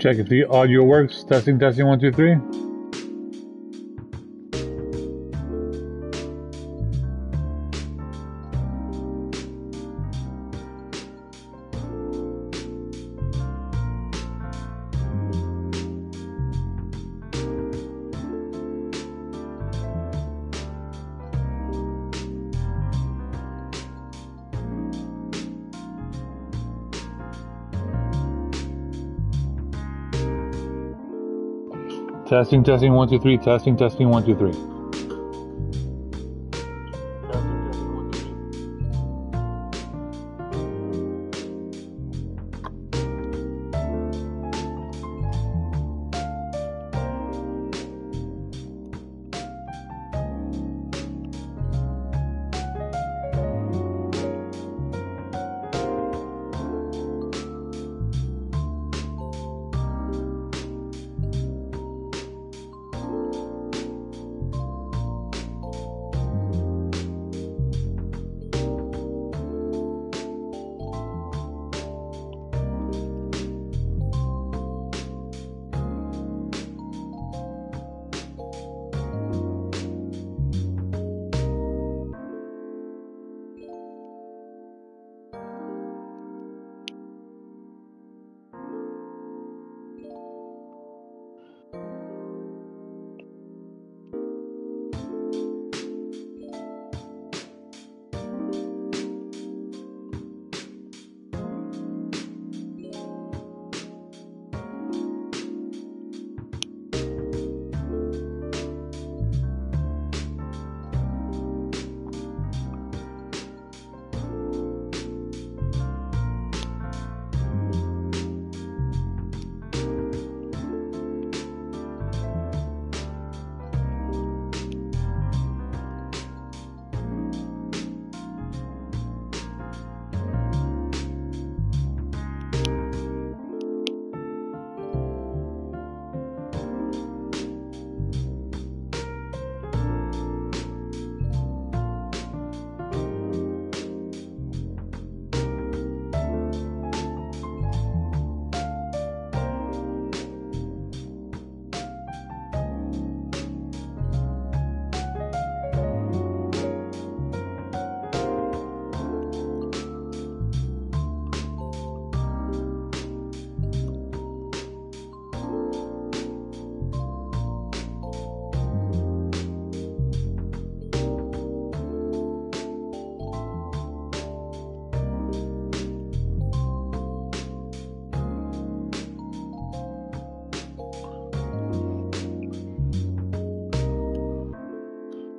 Check if the audio works. Testing, testing, 1, 2, 3. Testing, testing, 1, 2, 3. Testing, testing, 1, 2, 3.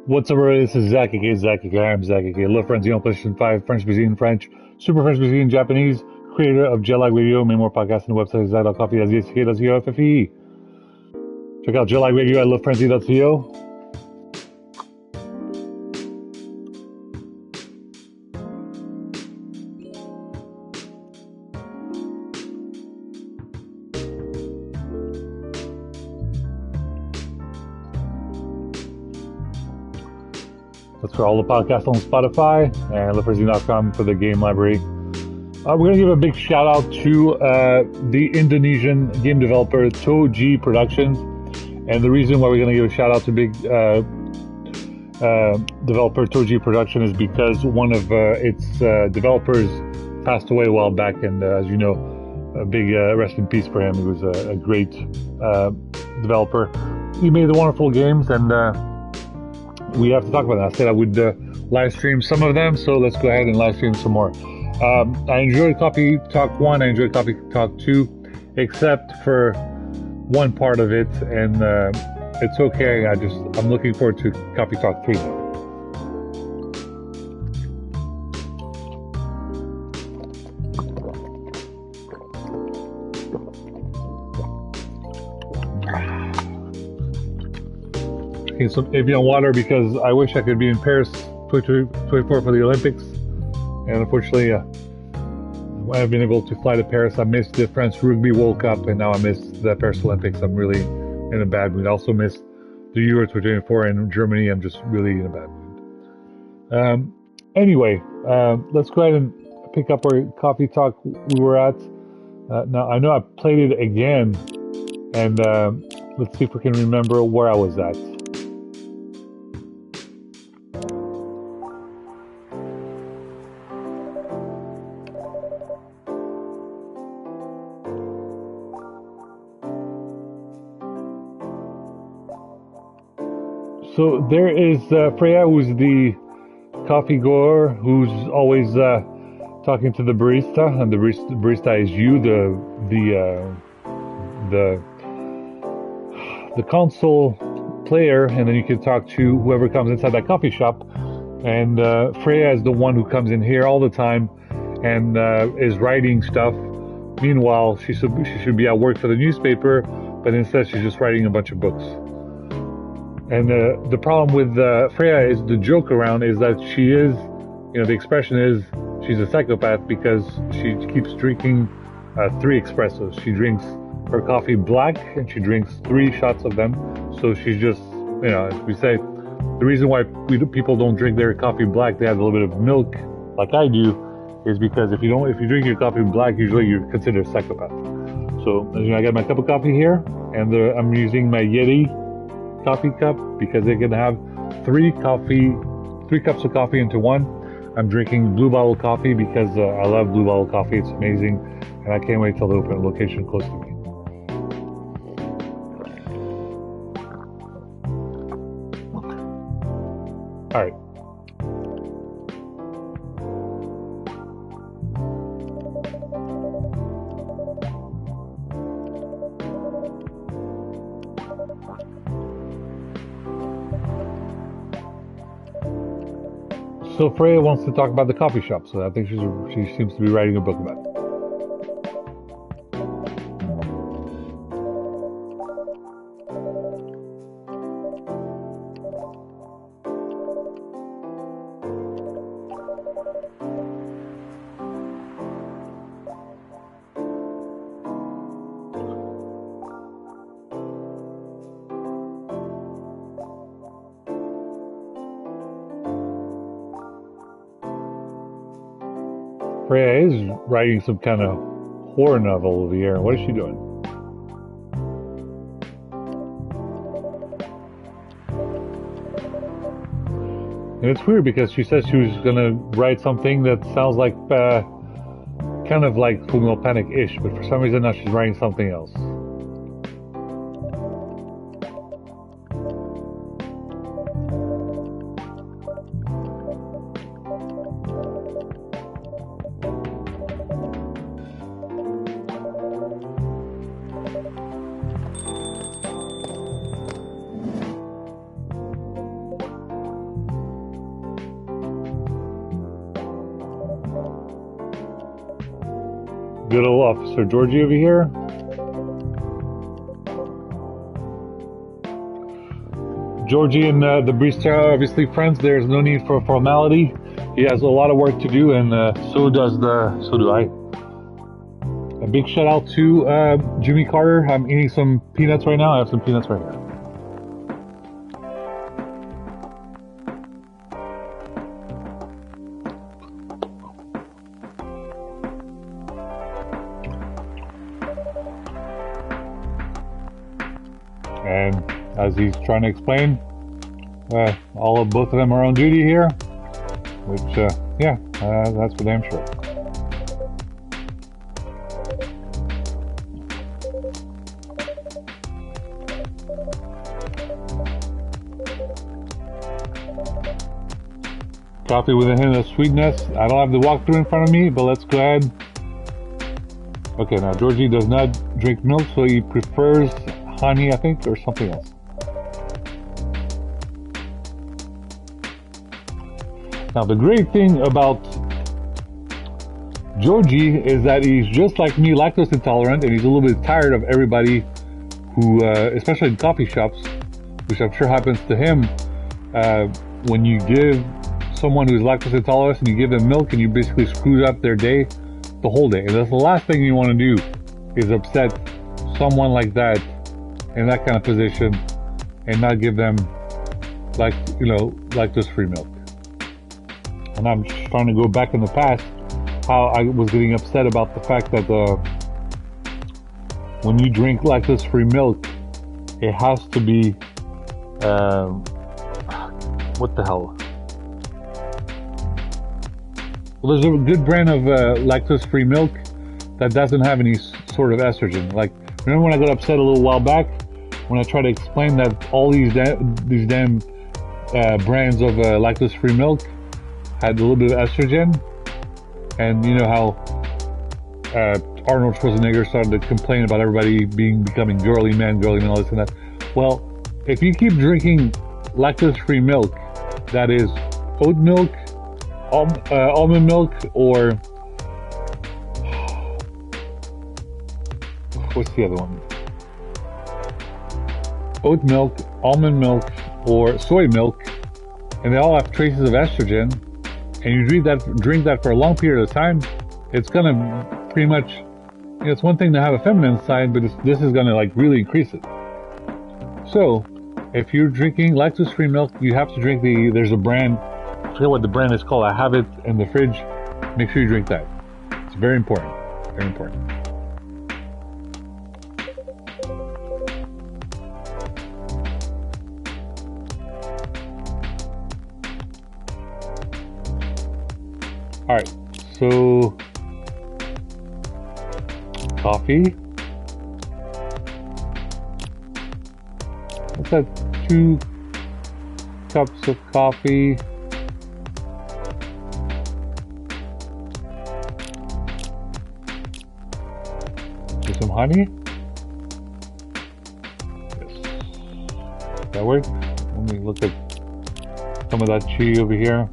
What's up, everybody? This is Zach, aka Zach, aka I'm Zach, aka Love Frenzy on PlayStation 5, French Cuisine French, Super French Cuisine Japanese, creator of Jetlag Radio, many more podcasts on the website, zach.coffee.zsk.co. Check out Jetlag Radio at lovefrenzy.co. That's for all the podcasts on Spotify and lovefrenzy.com for the game library. We're going to give a big shout out to the Indonesian game developer Toji Productions. And the reason why we're going to give a shout out to big developer Toji Production is because one of its developers passed away a while back. And as you know, a big rest in peace for him. He was a great developer. He made the wonderful games, and we have to talk about that. I said I would live stream some of them, so let's go ahead and live stream some more. I enjoyed Coffee Talk 1, I enjoyed Coffee Talk 2, except for one part of it, and it's okay. I'm looking forward to Coffee Talk 3 though. Some Evian water because I wish I could be in Paris 2024 for the Olympics, and unfortunately I haven't been able to fly to Paris. I missed the France Rugby World Cup, and now I missed the Paris Olympics. I'm really in a bad mood. I also missed the Euro 2024 in Germany. I'm just really in a bad mood. Anyway, let's go ahead and pick up where Coffee Talk we were at. Now, I know I played it again, and let's see if we can remember where I was at. So there is Freya, who's the coffee goer, who's always talking to the barista, and the barista is you, the console player, and then you can talk to whoever comes inside that coffee shop. And Freya is the one who comes in here all the time and is writing stuff. Meanwhile, she should be at work for the newspaper, but instead she's just writing a bunch of books. And the problem with Freya is, the joke around is that she is, the expression is she's a psychopath because she keeps drinking 3 espressos. She drinks her coffee black and she drinks 3 shots of them. So she's just, as we say, the reason why people don't drink their coffee black, they have a little bit of milk like I do, is because if you drink your coffee black, usually you're considered a psychopath. So I got my cup of coffee here, and I'm using my Yeti coffee cup because they can have 3 cups of coffee into one. I'm drinking Blue Bottle coffee because I love Blue Bottle coffee. It's amazing, and I can't wait till they open a location close to me. All right. So Freya wants to talk about the coffee shop, so I think she seems to be writing a book about it. Freya is writing some kind of horror novel over here. What is she doing? And it's weird because she says she was going to write something that sounds like kind of like Full Metal Panic-ish, but for some reason now she's writing something else. Good old Officer Georgie over here. Georgie and the barista are obviously friends. There's no need for formality. He has a lot of work to do, and so do I. A big shout out to Jimmy Carter. I'm eating some peanuts right now. I have some peanuts right here. And as he's trying to explain, both of them are on duty here, which, that's for damn sure. Coffee with a hint of sweetness. I don't have the walkthrough in front of me, but let's go ahead. Okay, now Georgie does not drink milk, so he prefers honey, I think, or something else. Now, the great thing about Georgie is that he's just like me, lactose intolerant, and he's a little bit tired of everybody who, especially in coffee shops, which I'm sure happens to him, when you give someone who's lactose intolerant and you give them milk and you basically screw up their day, the whole day. And that's the last thing you want to do, is upset someone like that in that kind of position and not give them lactose-free milk. And I'm just trying to go back in the past, how I was getting upset about the fact that when you drink lactose-free milk, it has to be what the hell? Well, there's a good brand of lactose-free milk that doesn't have any sort of estrogen. Like, remember when I got upset a little while back when I tried to explain that all these damn brands of lactose-free milk had a little bit of estrogen, and you know how Arnold Schwarzenegger started to complain about everybody becoming girly men, all this and that. Well, if you keep drinking lactose-free milk, that is oat milk, almond milk, or what's the other one? Oat milk, almond milk, or soy milk, and they all have traces of estrogen, and you drink that for a long period of time, it's gonna pretty much, you know, it's one thing to have a feminine side, but this is gonna like really increase it. So, if you're drinking lactose-free milk, you have to drink there's a brand, I forget what the brand is called, I have it in the fridge, make sure you drink that. It's very important, very important. Alright, so coffee. What's that? 2 cups of coffee. With some honey. Yes. That work? Let me look at some of that tea over here.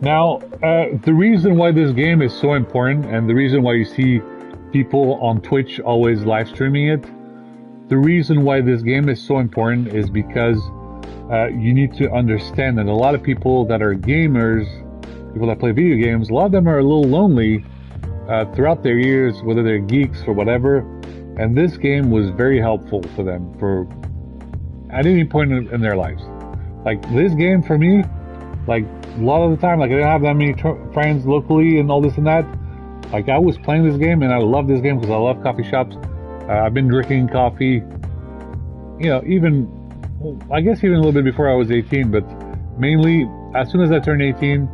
Now, the reason why this game is so important, and the reason why you see people on Twitch always live streaming it, the reason why this game is so important is because you need to understand that a lot of people that are gamers, people that play video games, a lot of them are a little lonely throughout their years, whether they're geeks or whatever, and this game was very helpful for them at any point in their lives. Like, this game for me, like, a lot of the time, like, I didn't have that many friends locally and all this and that. Like, I was playing this game, and I love this game because I love coffee shops. I've been drinking coffee, you know, I guess even a little bit before I was 18, but mainly as soon as I turned 18,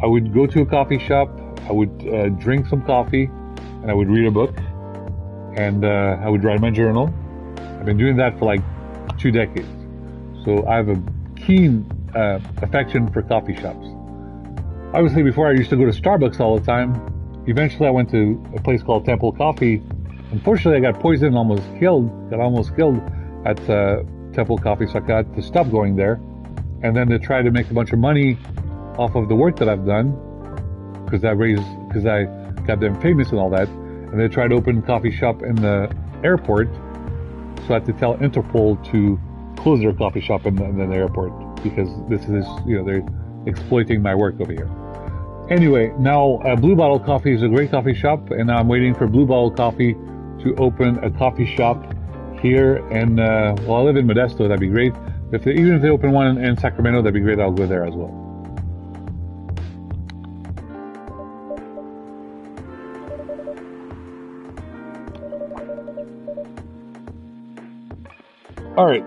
I would go to a coffee shop, I would drink some coffee, and I would read a book, and I would write my journal. I've been doing that for like 2 decades. So I have a keen affection for coffee shops. Obviously, before I used to go to Starbucks all the time. Eventually, I went to a place called Temple Coffee. Unfortunately, I got poisoned and almost killed at Temple Coffee, so I got to stop going there. And then to try to make a bunch of money off of the work that I've done, because I got them famous and all that. And they tried to open a coffee shop in the airport, so I had to tell Interpol to close their coffee shop in the airport, because this is, you know, they're exploiting my work over here. Anyway, now Blue Bottle Coffee is a great coffee shop, and I'm waiting for Blue Bottle Coffee to open a coffee shop here. And well, I live in Modesto, that'd be great. Even if they open one in Sacramento, that'd be great. I'll go there as well. All right.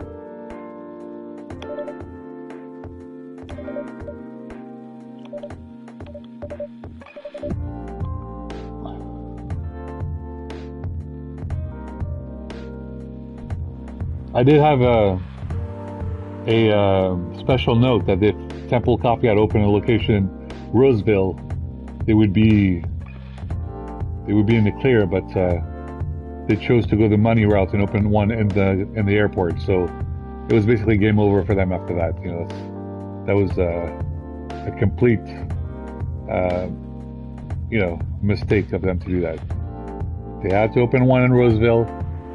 I did have a special note that if Temple Coffee had opened a location in Roseville, they would be in the clear, but they chose to go the money route and open one in the airport. So it was basically game over for them after that. You know, that was a complete mistake of them to do that. They had to open one in Roseville.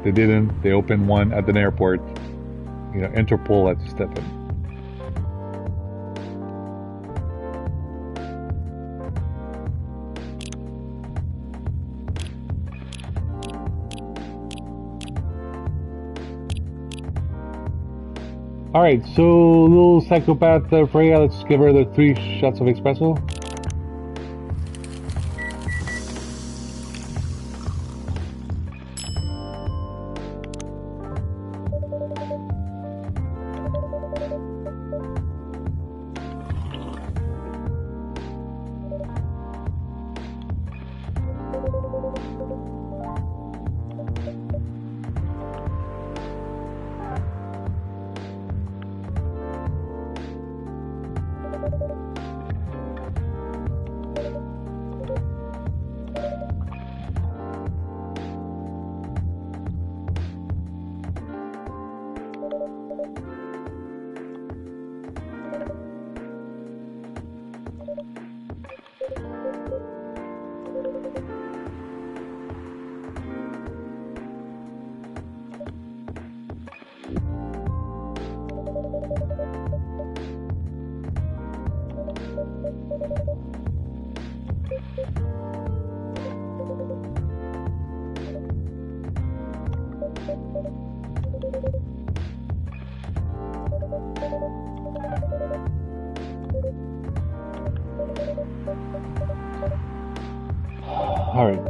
They didn't. They opened one at an airport. Interpol had to step in. Alright, so little psychopath Freya, let's give her the 3 shots of espresso. All right.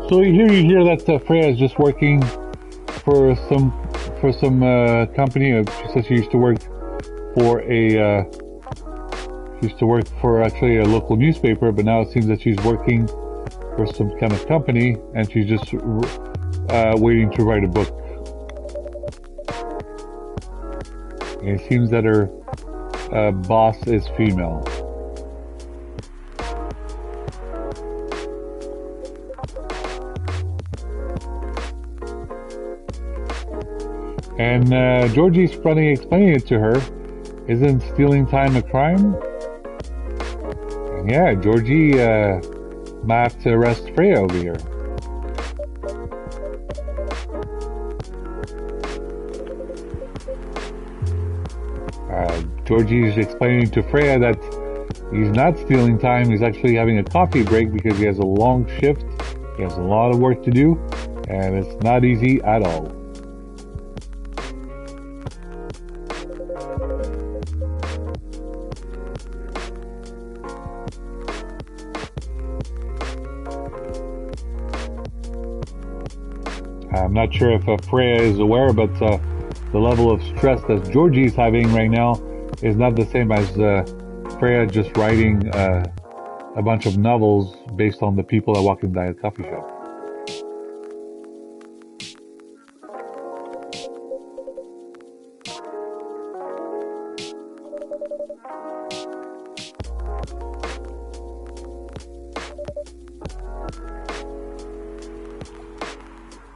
So here you hear that Freya is just working for some company. She says she used to work for actually a local newspaper, but now it seems that she's working for some kind of company, and she's just waiting to write a book. And it seems that her boss is female. And Georgie's explaining it to her. Isn't stealing time a crime? And yeah, Georgie might have to arrest Freya over here. Georgie's explaining to Freya that he's not stealing time. He's actually having a coffee break because he has a long shift. He has a lot of work to do, and it's not easy at all. I'm not sure if Freya is aware, but the level of stress that Georgie is having right now is not the same as Freya just writing a bunch of novels based on the people that walk in that coffee shop.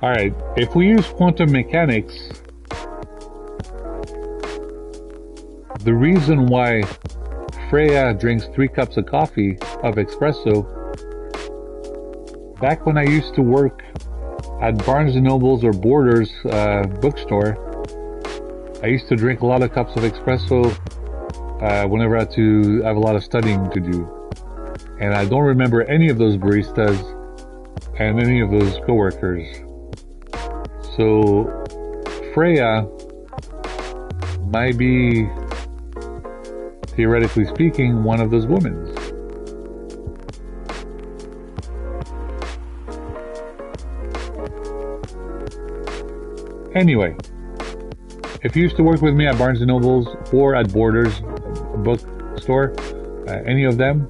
Alright, if we use quantum mechanics, the reason why Freya drinks 3 cups of coffee of espresso, back when I used to work at Barnes & Noble's or Borders bookstore, I used to drink a lot of cups of espresso whenever I had to have a lot of studying to do. And I don't remember any of those baristas and any of those coworkers. So Freya might be, theoretically speaking, one of those women. Anyway, if you used to work with me at Barnes & Nobles or at Borders bookstore, any of them,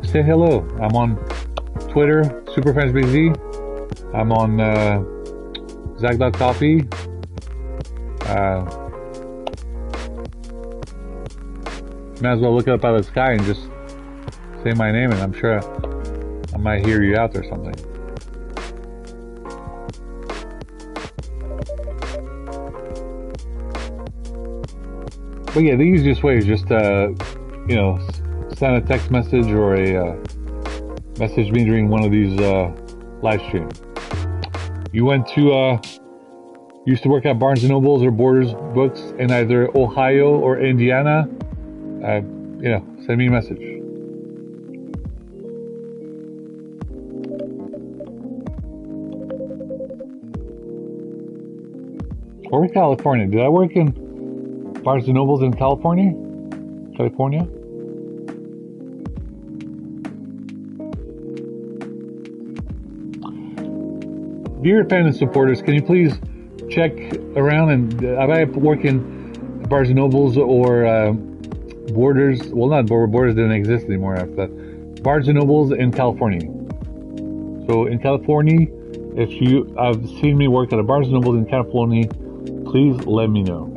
say hello. I'm on Twitter, SuperFriendsBigZ. I'm on Zach.coffee. Might as well look up out of the sky and just say my name, and I'm sure I might hear you out or something. But yeah, the easiest way is just send a text message or a message me during one of these live streams. You used to work at Barnes & Nobles or Borders Books in either Ohio or Indiana, send me a message. Or California. Did I work in Barnes & Nobles in California? Dear fans and supporters, can you please check around and I work in Barnes & Nobles or Borders? Well, not Borders didn't exist anymore after that. Barnes & Nobles in California. So in California, if you have seen me work at a Barnes & Nobles in California, please let me know.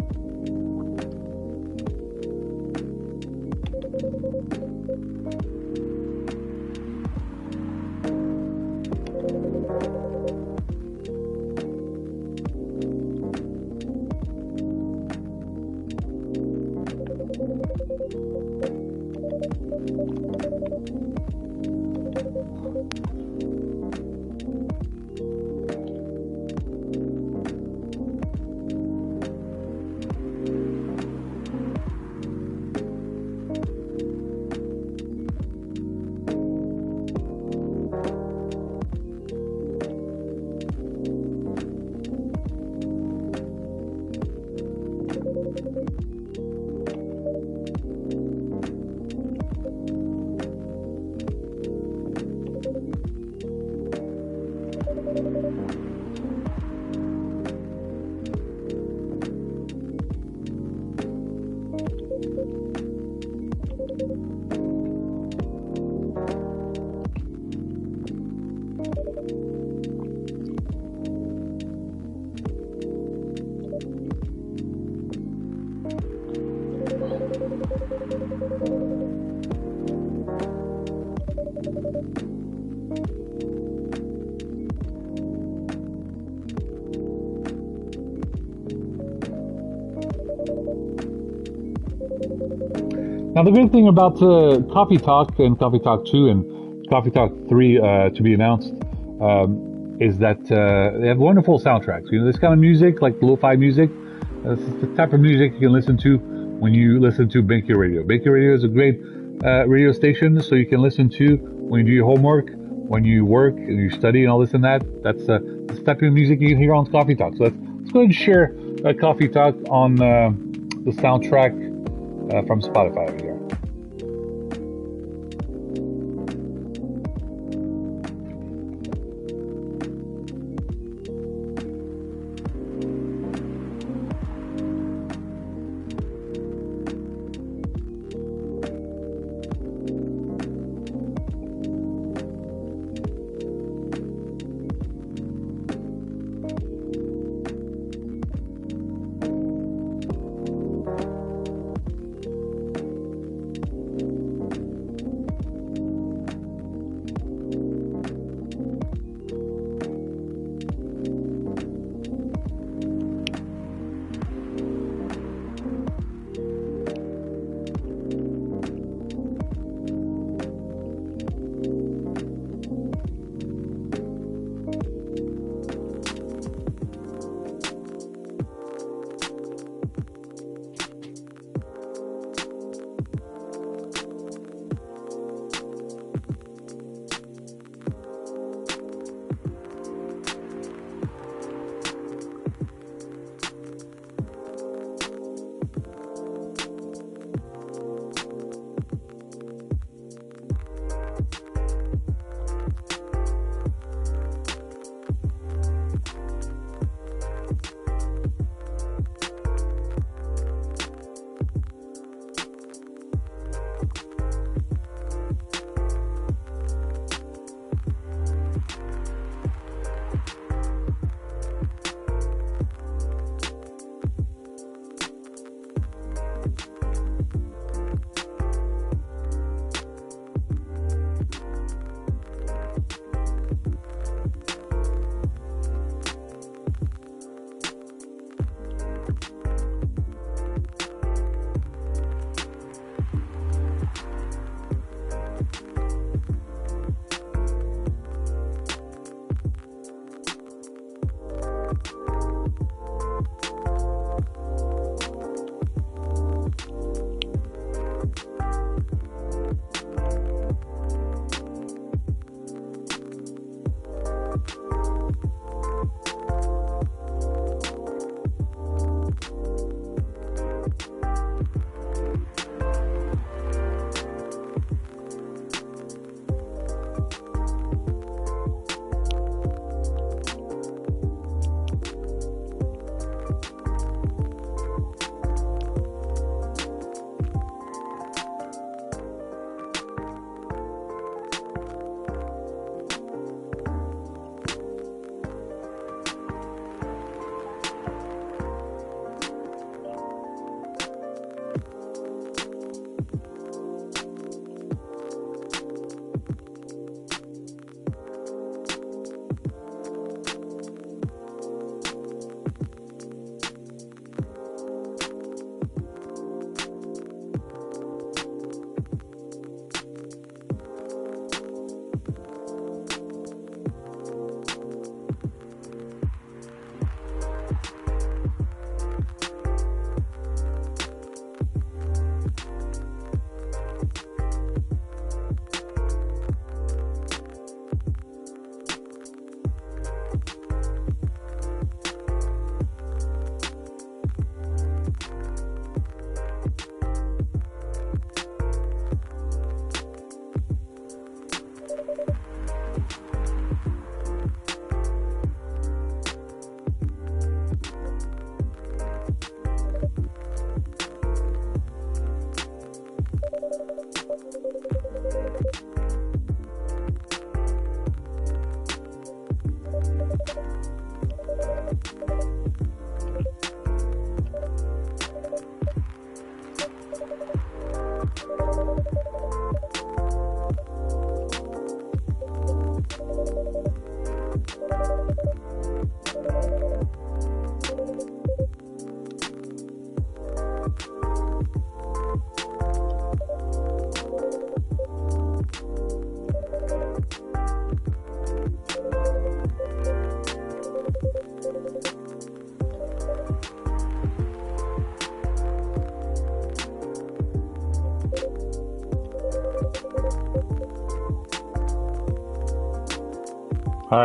Now, the good thing about Coffee Talk and Coffee Talk 2 and Coffee Talk 3 to be announced is that they have wonderful soundtracks. This kind of music, like lo-fi music, this is the type of music you can listen to when you listen to Binky Radio. Binky Radio is a great radio station, so you can listen to when you do your homework, when you work and you study and all this and that. That's the type of music you can hear on Coffee Talk. So let's go ahead and share Coffee Talk on the soundtrack from Spotify over here.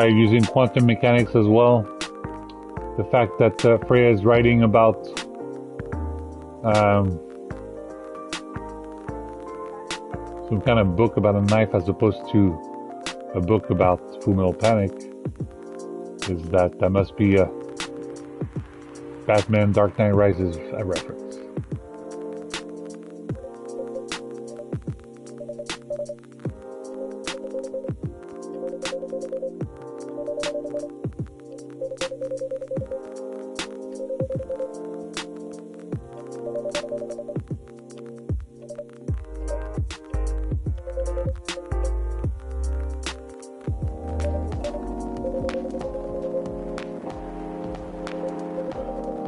Using quantum mechanics as well. The fact that Freya is writing about some kind of book about a knife as opposed to a book about Full Metal Panic is that must be a Batman Dark Knight Rises a reference.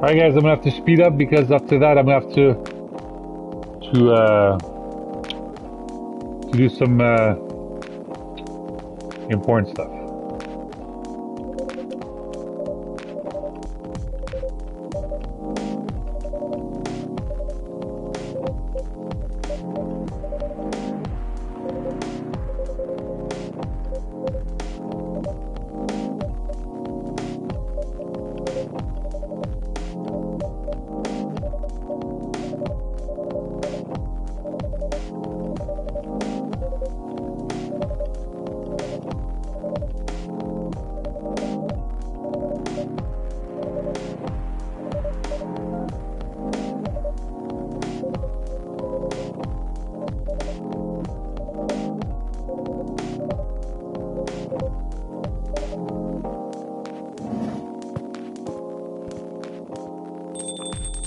Alright guys, I'm gonna have to speed up because after that I'm gonna have to do some important stuff.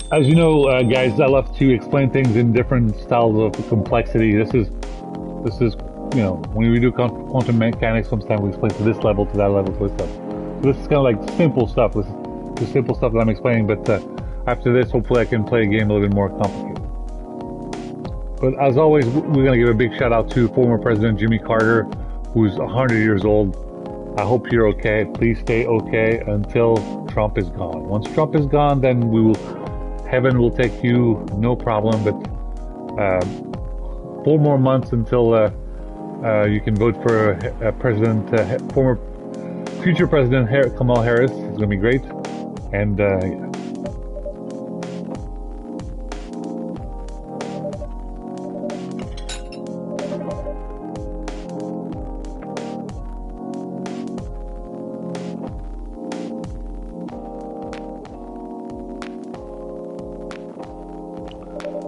As you know, guys, I love to explain things in different styles of complexity. This is, you know, when we do quantum mechanics, sometimes we explain to this level, to that level, to this level. So this is kind of like simple stuff. This is the simple stuff that I'm explaining. But after this, hopefully, I can play a game a little bit more complicated. But as always, we're going to give a big shout out to former President Jimmy Carter, who's 100 years old. I hope you're okay. Please stay okay until Trump is gone. Once Trump is gone, then heaven will take you, no problem. But 4 more months until you can vote for former future President Kamala Harris. It's going to be great. And yeah.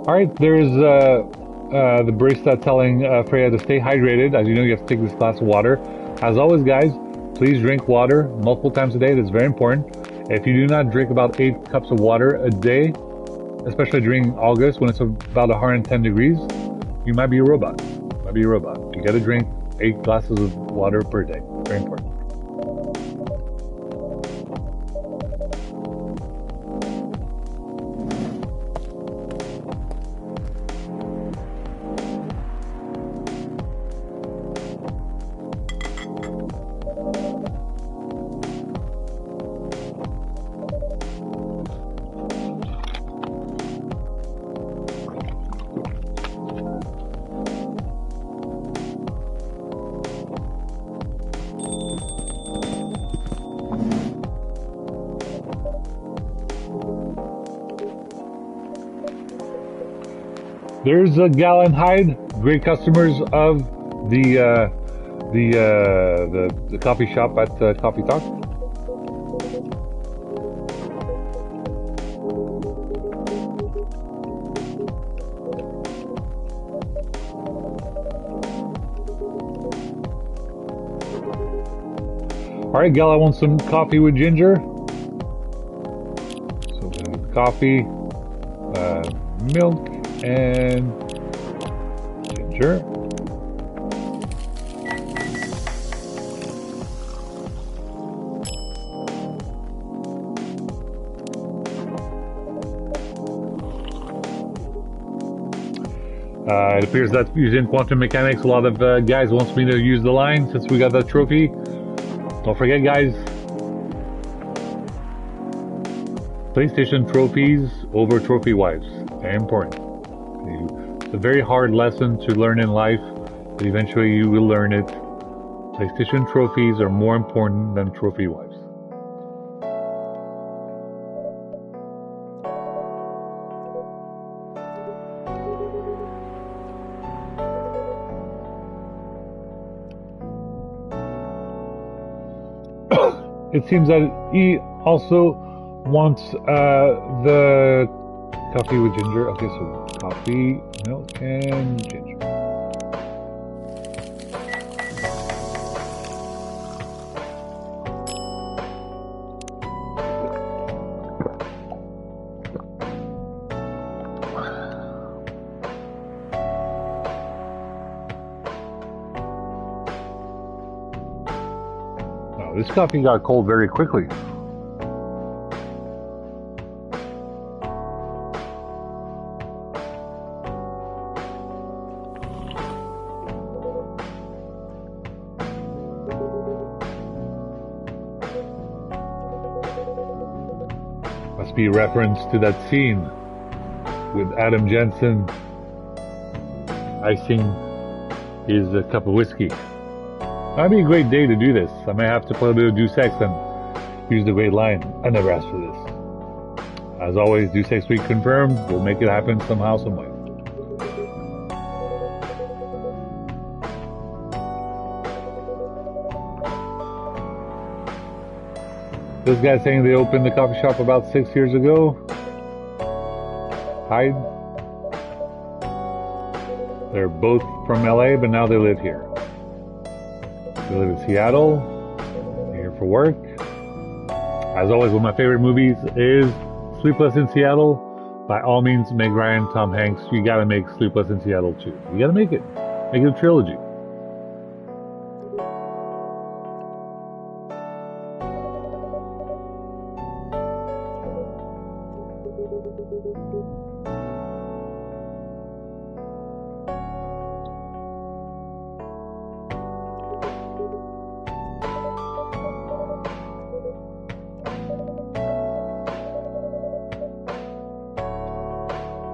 All right, there's the barista telling Freya to stay hydrated. As you know, you have to take this glass of water. As always, guys, please drink water multiple times a day. That's very important. If you do not drink about 8 cups of water a day, especially during August when it's about 110 degrees, you might be a robot. You got to drink 8 glasses of water per day. Very important. There's Gal and Hyde, great customers of the coffee shop at Coffee Talk. All right, Gal, I want some coffee with ginger. So coffee, milk, and ginger. It appears that using quantum mechanics, a lot of guys wants me to use the line since we got that trophy. Don't forget, guys, PlayStation trophies over trophy wives. Very important. It's a very hard lesson to learn in life, but eventually you will learn it. PlayStation trophies are more important than trophy wives. It seems that he also wants the coffee with ginger. Okay, so coffee, milk, and ginger. Now, this coffee got cold very quickly. Must be a reference to that scene with Adam Jensen icing his cup of whiskey. That'd be a great day to do this. I may have to play a bit of Deus Ex and use the great line, I never asked for this. As always, Deus Ex Week confirmed. We'll make it happen somehow, some way. This guy's saying they opened the coffee shop about 6 years ago. Hyde. They're both from LA, but now they live here. They live in Seattle. They're here for work. As always, one of my favorite movies is Sleepless in Seattle. by all means, Meg Ryan, Tom Hanks, you gotta make Sleepless in Seattle 2. You gotta make it. Make it a trilogy.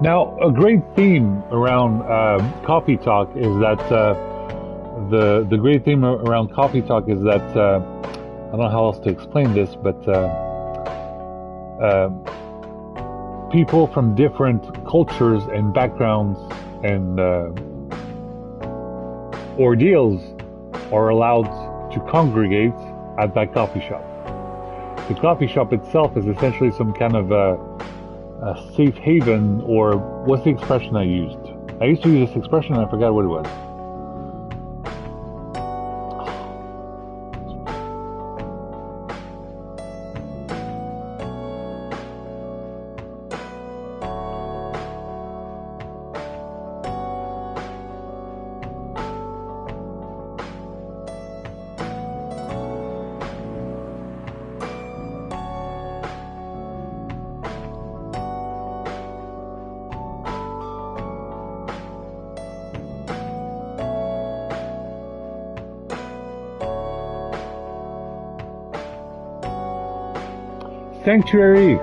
Now, a great theme around Coffee Talk is that the great theme around Coffee Talk is that I don't know how else to explain this, but people from different cultures and backgrounds and ordeals are allowed to congregate at that coffee shop. The coffee shop itself is essentially some kind of a safe haven, or what's the expression I used? I used to use this expression and I forgot what it was. Sanctuary.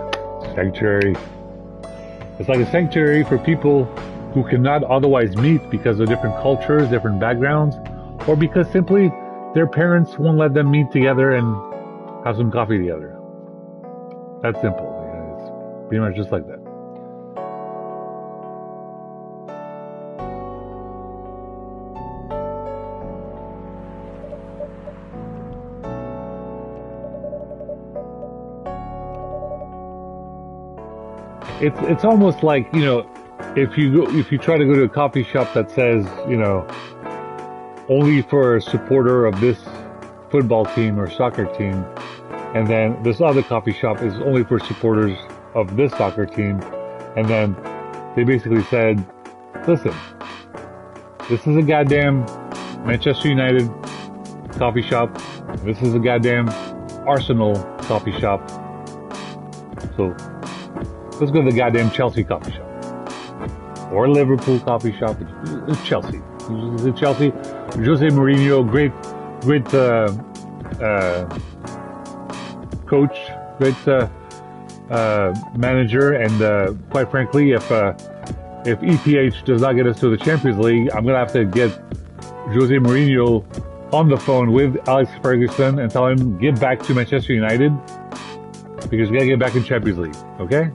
It's like a sanctuary for people who cannot otherwise meet because of different cultures, different backgrounds, or because simply their parents won't let them meet together and have some coffee together. That's simple. It's pretty much just like that. It's almost like, if you try to go to a coffee shop that says, only for a supporter of this football team or soccer team, and then this other coffee shop is only for supporters of this soccer team, and then they basically said, listen, this is a goddamn Manchester United coffee shop, this is a goddamn Arsenal coffee shop, so let's go to the goddamn Chelsea coffee shop. Or Liverpool coffee shop. It's Chelsea. It's Chelsea. Jose Mourinho, great coach, great manager, and quite frankly, if EPH does not get us to the Champions League, I'm going to have to get Jose Mourinho on the phone with Alex Ferguson and tell him, get back to Manchester United, because we got to get back in Champions League, okay?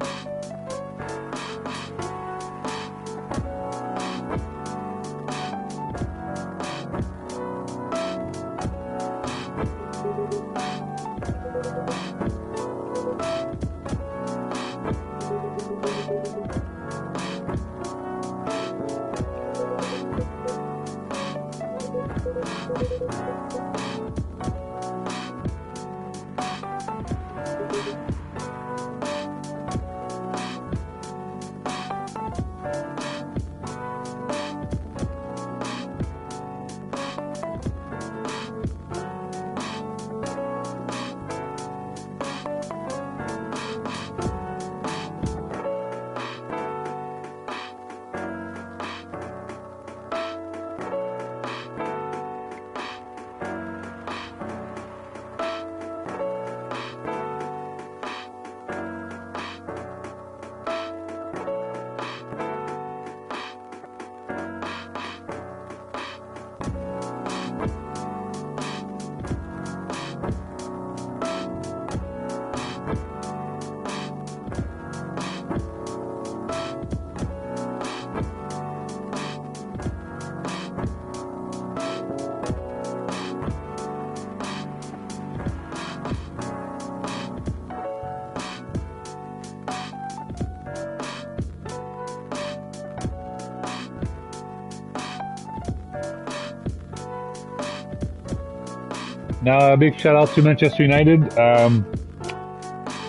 Now, a big shout out to Manchester United.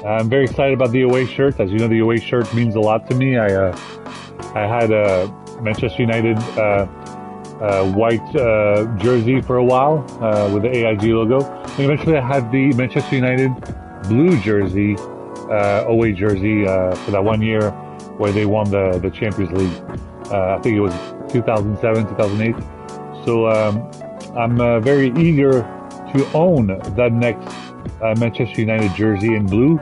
I'm very excited about the away shirt. As you know, the away shirt means a lot to me. I had a Manchester United white jersey for a while with the AIG logo. And eventually I had the Manchester United blue jersey, away jersey for that 1 year where they won the Champions League. I think it was 2007, 2008. So I'm very eager to own that next Manchester United jersey in blue,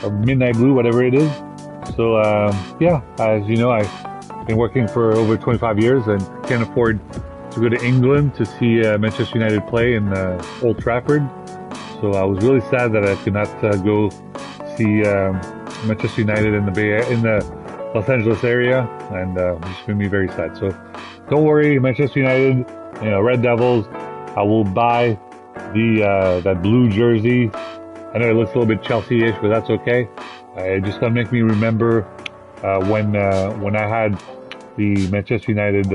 or midnight blue, whatever it is. So yeah, as you know, I've been working for over 25 years and can't afford to go to England to see Manchester United play in Old Trafford. So I was really sad that I could not go see Manchester United in the Los Angeles area, and just made me very sad. So don't worry, Manchester United, Red Devils. I will buy the that blue jersey. I know it looks a little bit Chelsea-ish, but that's okay. It just gonna make me remember when I had the Manchester United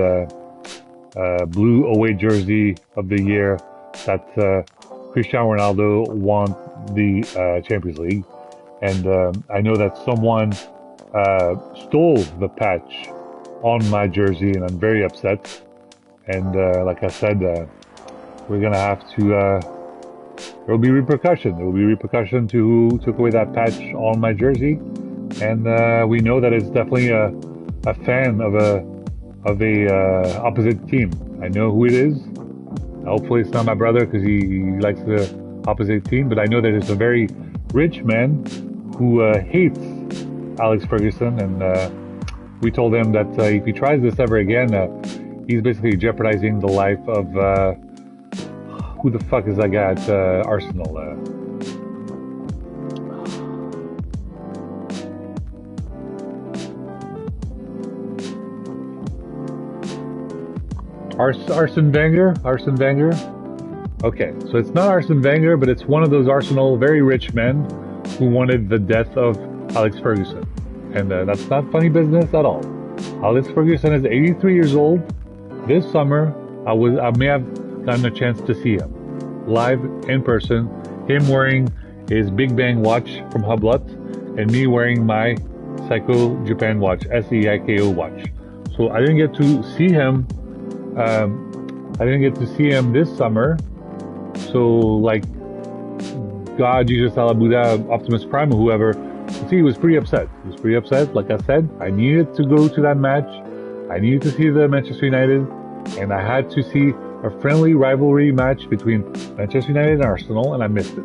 blue away jersey of the year that Cristiano Ronaldo won the Champions League, and I know that someone stole the patch on my jersey, and I'm very upset. And like I said, we're gonna have to. There will be repercussion. There will be repercussion to who took away that patch on my jersey, and we know that it's definitely a fan of a opposite team. I know who it is. Hopefully, it's not my brother because he likes the opposite team. But I know that it's a very rich man who hates Alex Ferguson, and we told him that if he tries this ever again, he's basically jeopardizing the life of who the fuck is that guy at Arsenal? Arsene Wenger? Arsene Wenger? Okay, so it's not Arsene Wenger, but it's one of those Arsenal very rich men who wanted the death of Alex Ferguson. And that's not funny business at all. Alex Ferguson is 83 years old. This summer, I may have gotten a chance to see him live in person. Him wearing his Big Bang watch from Hublot, and me wearing my Seiko Japan watch, SEIKO watch. So I didn't get to see him. This summer. So like God, Jesus, Allah, Buddha, Optimus Prime, or whoever. See, he was pretty upset. Like I said, I needed to go to that match. I needed to see the Manchester United, and I had to see a friendly rivalry match between Manchester United and Arsenal, and I missed it.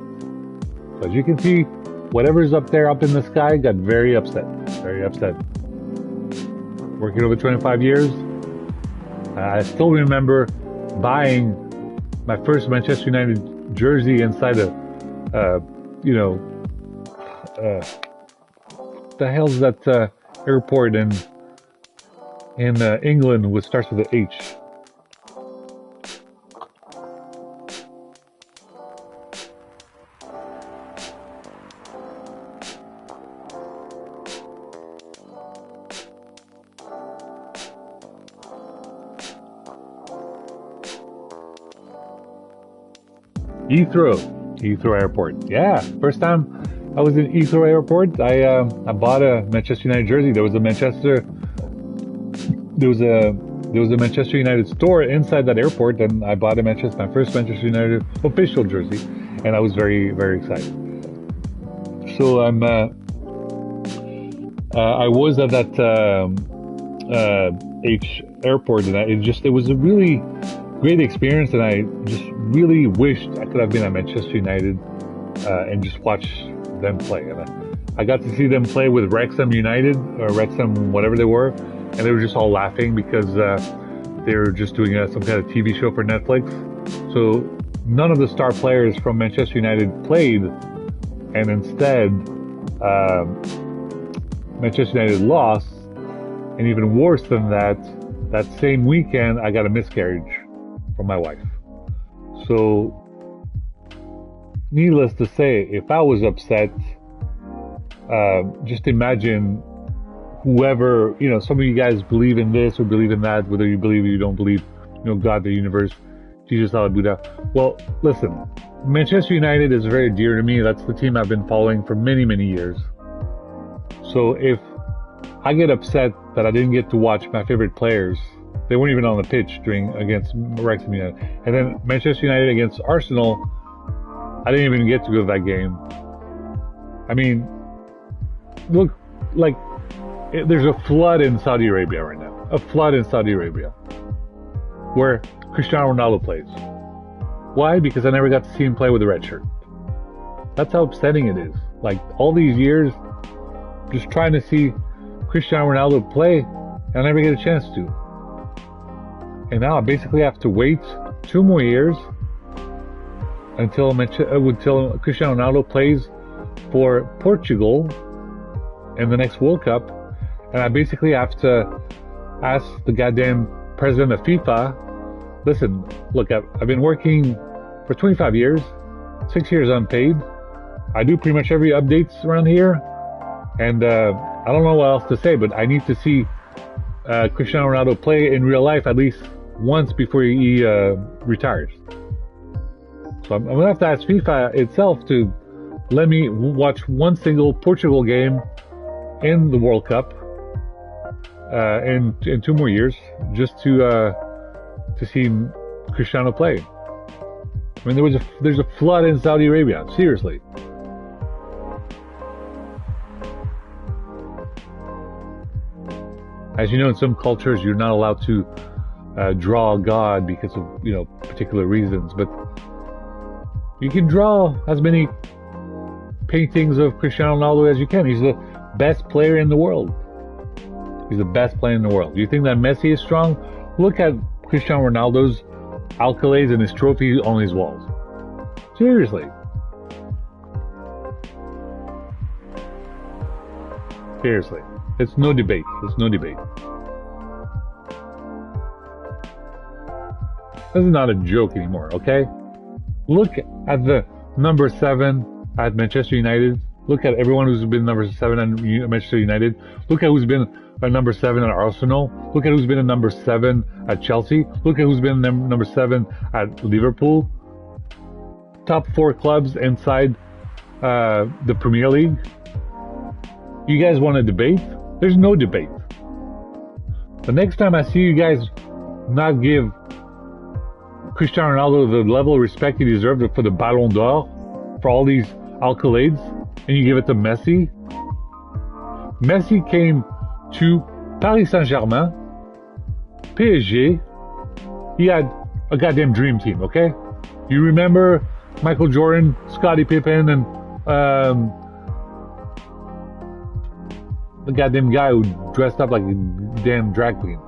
So as you can see, whatever's up there, up in the sky, got very upset. Very upset. Working over 25 years, I still remember buying my first Manchester United jersey inside the hell's that airport in England which starts with an H? Heathrow Airport. Yeah, first time I was in Heathrow Airport, I bought a Manchester United jersey. There was a Manchester United store inside that airport, and I bought my first Manchester United official jersey, and I was very, very excited. So I was at that H airport, and it was a really great experience, and I just really wished I could have been at Manchester United and just watch them play. And I got to see them play with Wrexham United, or Wrexham whatever they were, and they were just all laughing because they were just doing some kind of TV show for Netflix. So none of the star players from Manchester United played, and instead Manchester United lost. And even worse than that, that same weekend I got a miscarriage from my wife. So needless to say, if I was upset, just imagine whoever, some of you guys believe in this or believe in that, whether you believe or you don't believe, God, the universe. Jesus Al Buddha. Well, listen, Manchester United is very dear to me. That's the team I've been following for many, many years. So if I get upset that I didn't get to watch my favorite players, they weren't even on the pitch against Wrexham United, and then Manchester United against Arsenal, I didn't even get to go to that game. I mean, look, like, there's a flood in Saudi Arabia right now. A flood in Saudi Arabia, where Cristiano Ronaldo plays. Why? Because I never got to see him play with a red shirt. That's how upsetting it is. Like, all these years, just trying to see Cristiano Ronaldo play, and I never get a chance to. And now I basically have to wait 2 more years until Cristiano Ronaldo plays for Portugal in the next World Cup, and I basically have to ask the goddamn president of FIFA, listen, look, I've been working for 25 years, 6 years unpaid. I do pretty much every updates around here, and I don't know what else to say, but I need to see Cristiano Ronaldo play in real life at least once before he retires. So I'm gonna have to ask FIFA itself to let me watch one single Portugal game in the World Cup in 2 more years, just to see Cristiano play. I mean, there's a flood in Saudi Arabia. Seriously. As you know, in some cultures, you're not allowed to draw a god because of, particular reasons, but you can draw as many paintings of Cristiano Ronaldo as you can. He's the best player in the world. He's the best player in the world. Do you think that Messi is strong? Look at Cristiano Ronaldo's accolades and his trophies on his walls. Seriously. Seriously. It's no debate. It's no debate. This is not a joke anymore, okay? Look at the number 7 at Manchester United. Look at everyone who's been number 7 at Manchester United. Look at who's been a number 7 at Arsenal. Look at who's been a number 7 at Chelsea. Look at who's been number 7 at Liverpool. Top 4 clubs inside the Premier League. You guys want to debate? There's no debate. The next time I see you guys not give Cristiano Ronaldo the level of respect he deserved for the Ballon d'Or, for all these accolades, and you give it to Messi. Messi came to Paris Saint-Germain, PSG. He had a goddamn dream team, okay? You remember Michael Jordan, Scottie Pippen, and the goddamn guy who dressed up like a damn drag queen.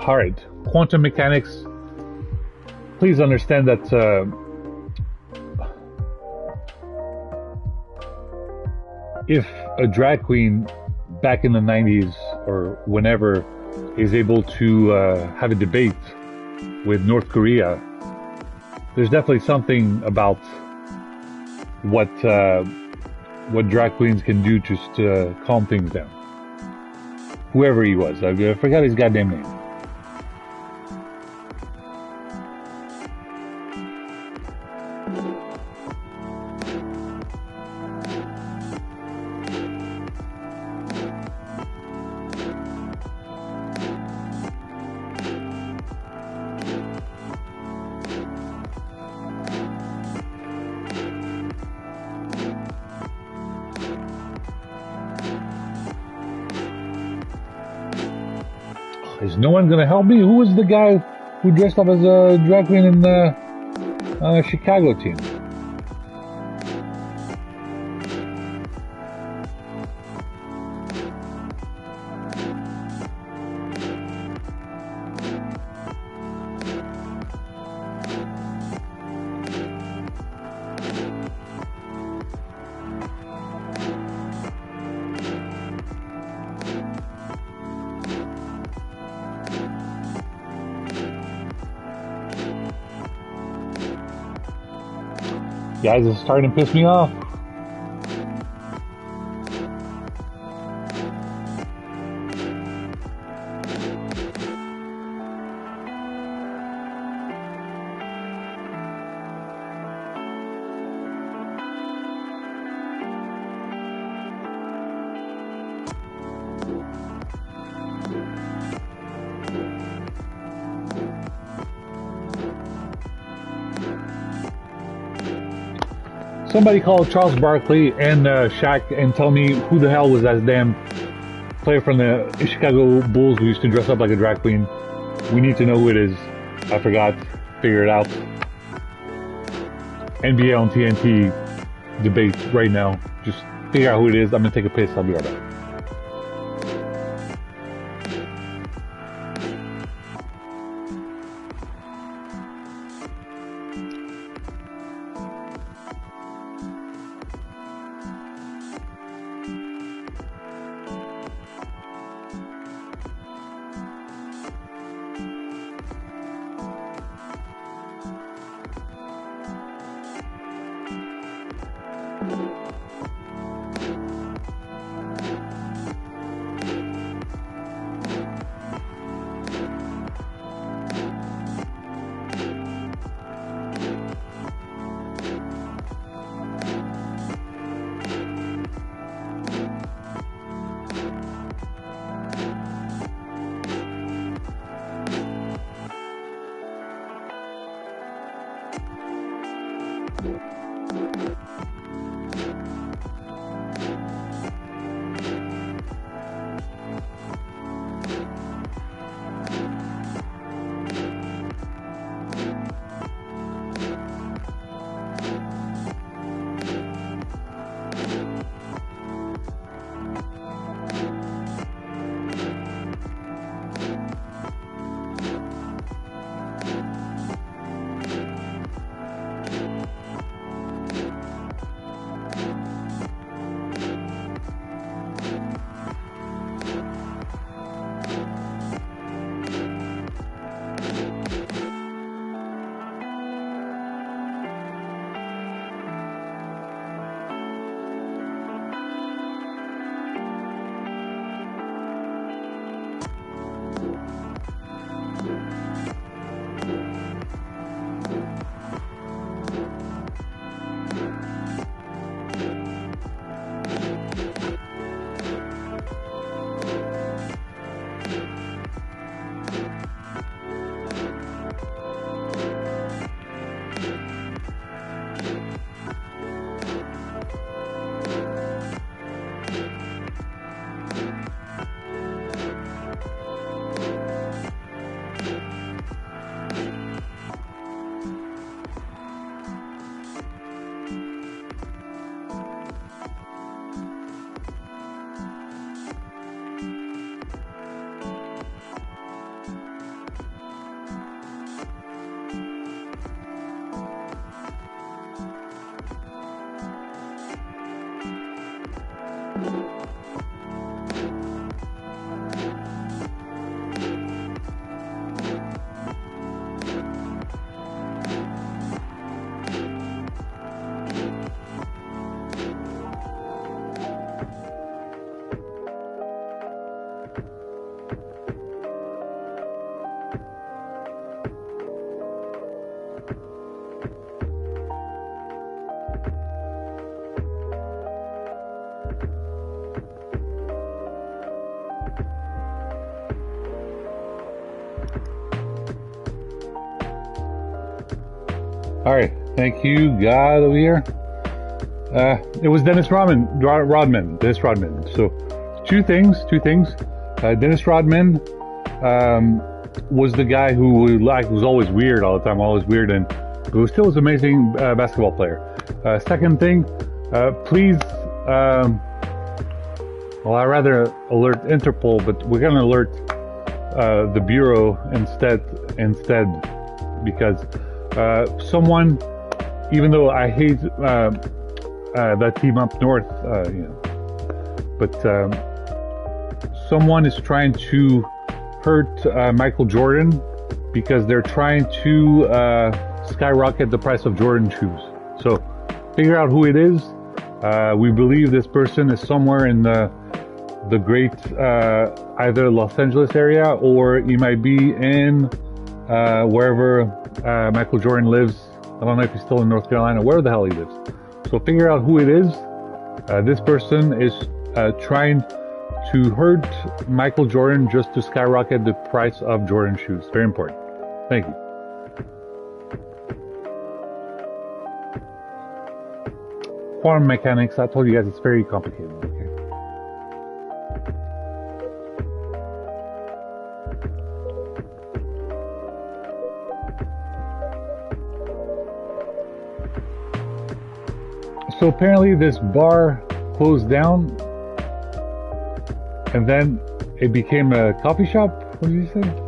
All right, quantum mechanics. Please understand that if a drag queen back in the 90s or whenever is able to have a debate with North Korea, there's definitely something about what drag queens can do just to calm things down. Whoever he was, I forgot his goddamn name. Is no one gonna help me? Who was the guy who dressed up as a drag queen in the Chicago team? Guys, it's starting to piss me off. Somebody call Charles Barkley and Shaq and tell me who the hell was that damn player from the Chicago Bulls who used to dress up like a drag queen. We need to know who it is. I forgot. Figure it out. NBA on TNT debate right now. Just figure out who it is. I'm gonna take a piss. I'll be right back. All right, thank you, God, over here. It was Dennis Rodman. So, two things. Dennis Rodman was the guy who was always weird all the time, and who still was an amazing basketball player. Second thing, please. Well, I'd rather alert Interpol, but we're gonna alert the Bureau instead, because someone, even though I hate that team up north, but someone is trying to hurt Michael Jordan because they're trying to skyrocket the price of Jordan shoes. So figure out who it is. We believe this person is somewhere in the great either Los Angeles area, or he might be in wherever Michael Jordan lives. I don't know if he's still in North Carolina, where the hell he lives. So figure out who it is. This person is trying to hurt Michael Jordan just to skyrocket the price of Jordan shoes. Very important. Thank you. Quantum mechanics, I told you guys it's very complicated. Okay. So apparently this bar closed down and then it became a coffee shop. What did you say?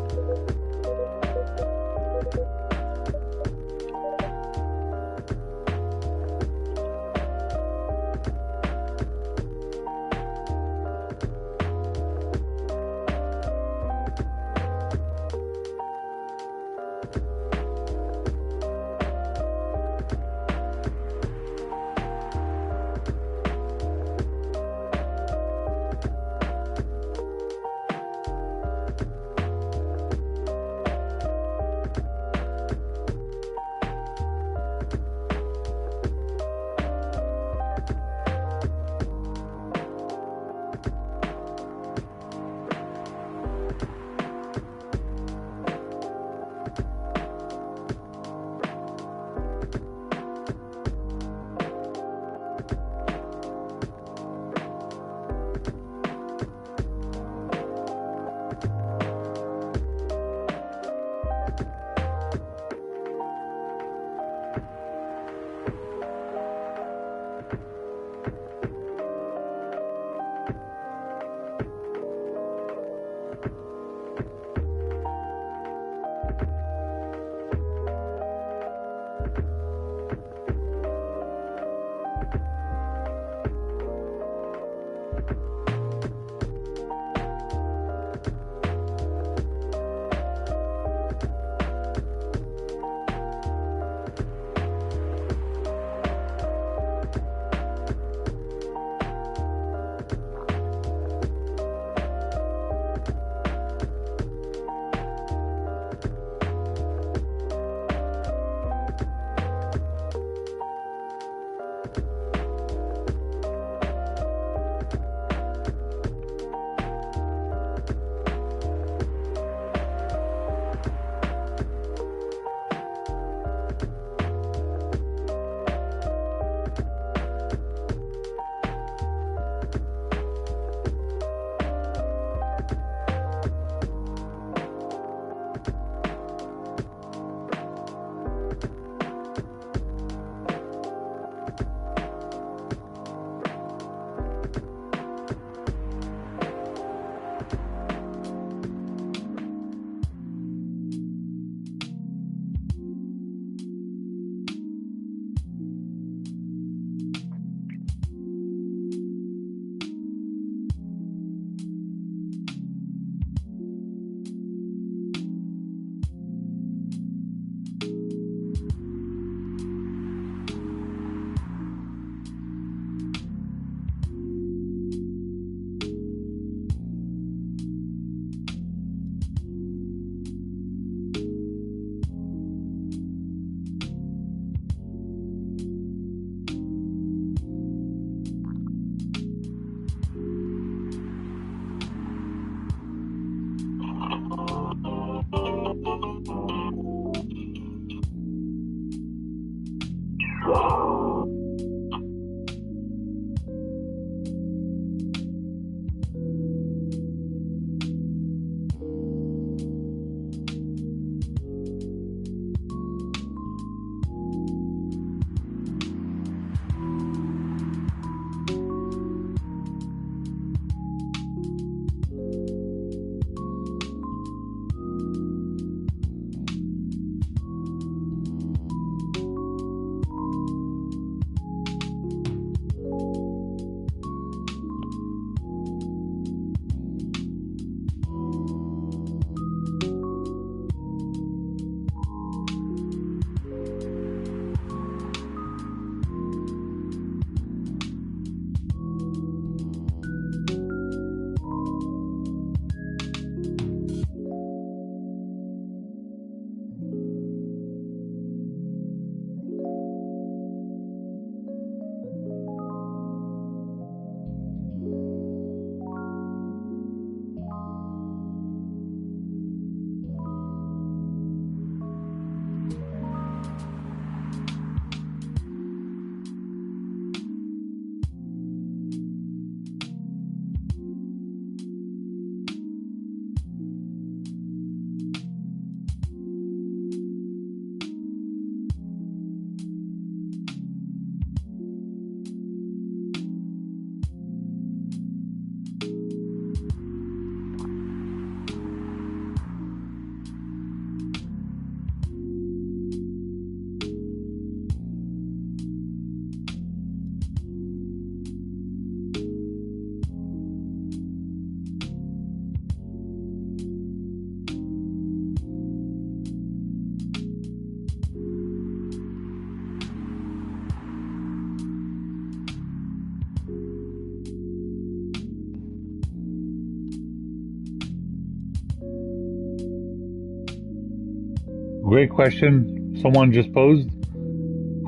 Great question someone just posed.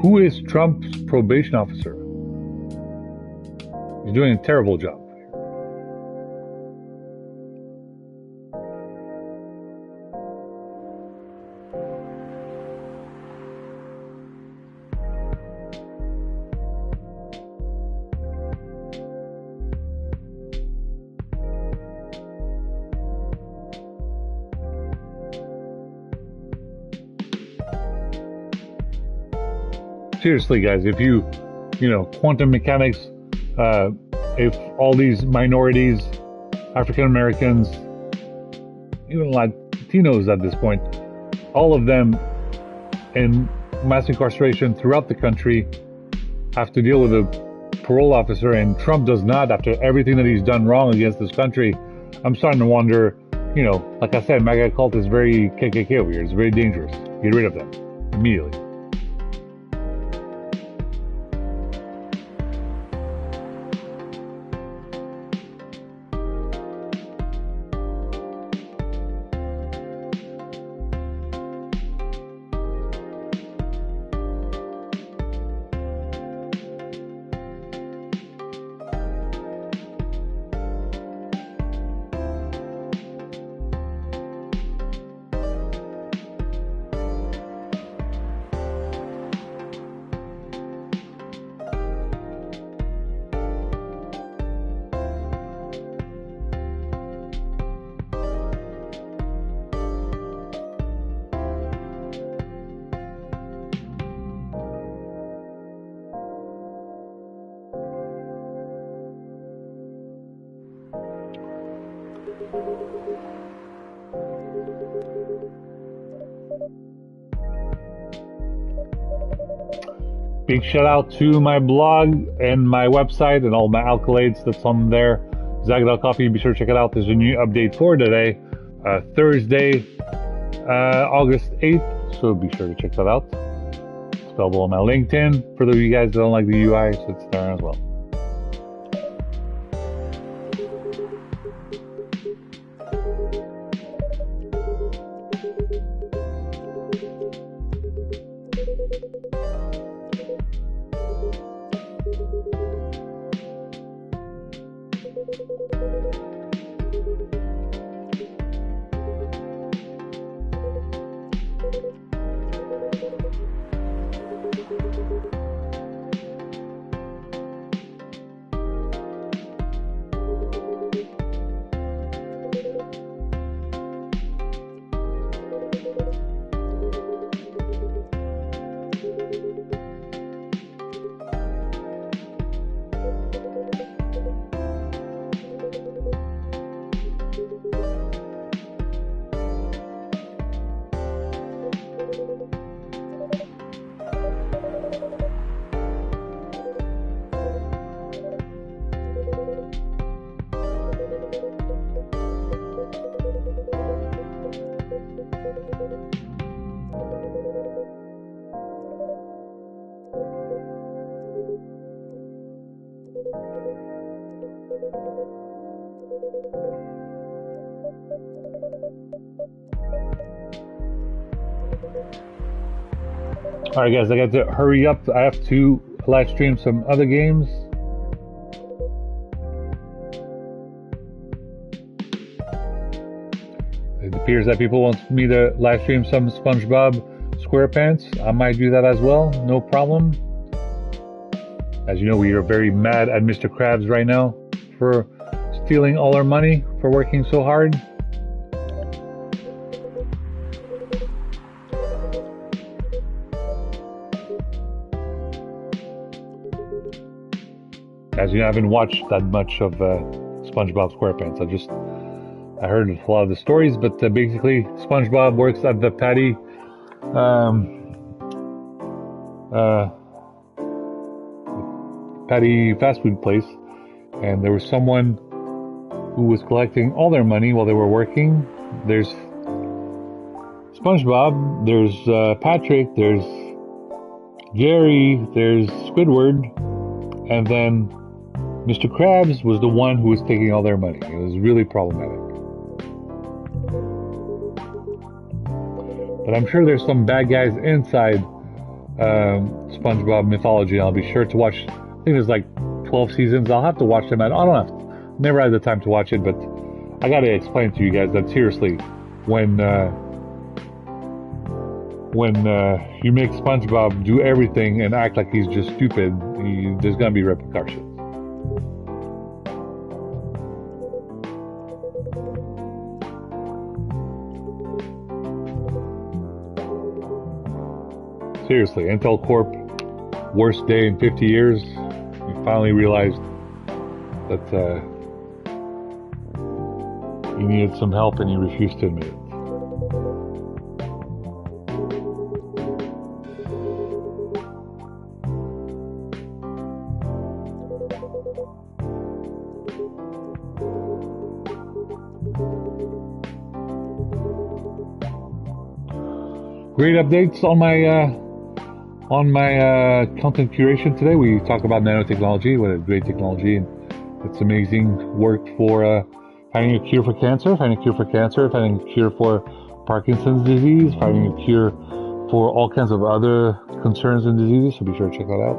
Who is Trump's probation officer? He's doing a terrible job. Seriously, guys, if quantum mechanics, if all these minorities, African Americans, even Latinos at this point, all of them in mass incarceration throughout the country have to deal with a parole officer, and Trump does not, after everything that he's done wrong against this country, I'm starting to wonder, like I said, MAGA cult is very KKK over here. It's very dangerous. Get rid of them immediately. Big shout out to my blog and my website and all my accolades that's on there. Zagadal Coffee, be sure to check it out. There's a new update for today, Thursday, August 8th. So be sure to check that out. It's available on my LinkedIn. For those of you guys that don't like the UI, so it's there as well. Alright guys, I got to hurry up. I have to live stream some other games. It appears that people want me to live stream some SpongeBob SquarePants. I might do that as well, no problem. As you know, we are very mad at Mr. Krabs right now for stealing all our money for working so hard. As you know, I haven't watched that much of SpongeBob SquarePants. I heard a lot of the stories, but basically SpongeBob works at the Patty fast food place, and there was someone who was collecting all their money while they were working. There's SpongeBob, there's Patrick, there's Jerry, there's Squidward, and then Mr. Krabs was the one who was taking all their money. It was really problematic. But I'm sure there's some bad guys inside SpongeBob mythology. I'll be sure to watch. I think there's like 12 seasons. I'll have to watch them. I don't have. Never had the time to watch it, but I got to explain to you guys that seriously, when you make SpongeBob do everything and act like he's just stupid, there's gonna be repercussions. Seriously, Intel Corp, worst day in 50 years. We finally realized that he needed some help and he refused to admit it. Great updates on my content curation today. We talk about nanotechnology, what a great technology, and it's amazing work for finding a cure for cancer, finding a cure for Parkinson's disease, finding a cure for all kinds of other concerns and diseases. So be sure to check that out.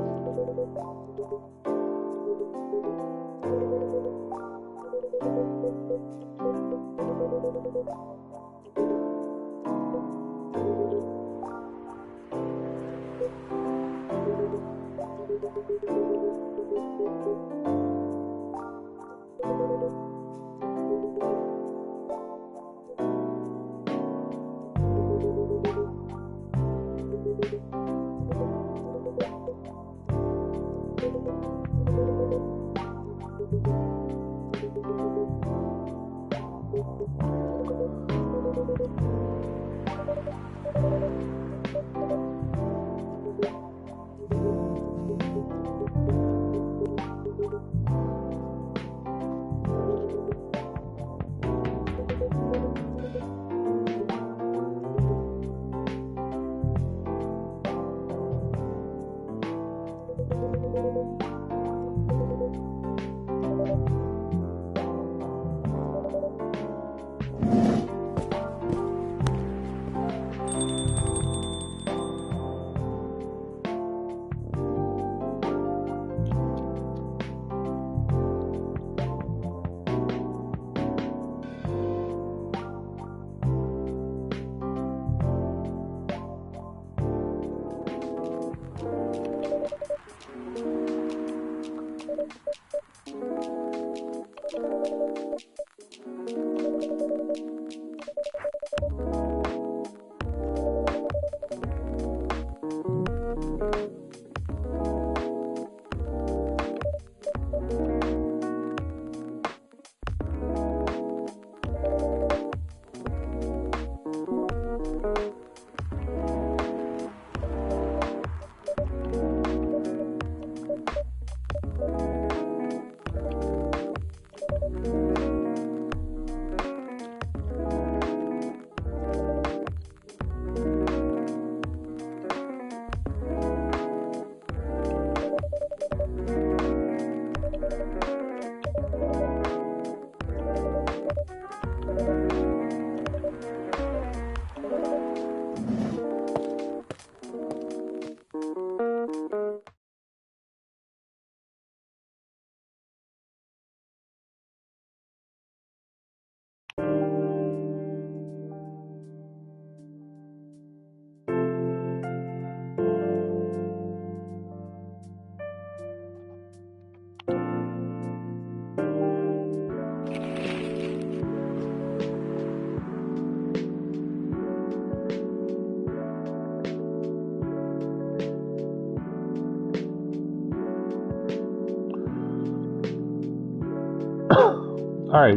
All right.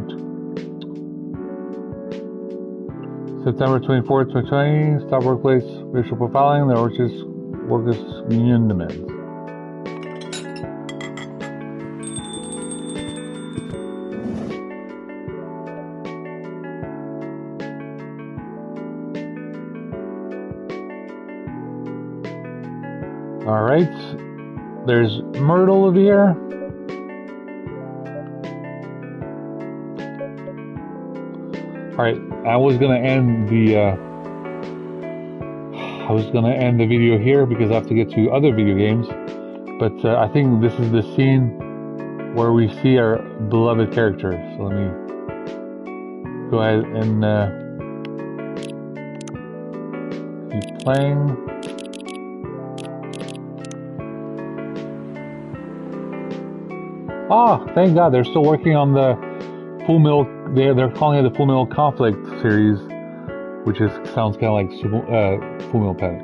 September 24th, 2020, stop workplace racial profiling. The workers union demands. All right. There's Myrtle over here. All right, I was gonna end I was gonna end the video here because I have to get to other video games, but I think this is the scene where we see our beloved character. So let me go ahead and keep playing. Ah, thank God, they're still working on the Full Metal. They're calling it the Full Metal Conflict series, which sounds kind of like Full Metal Panic.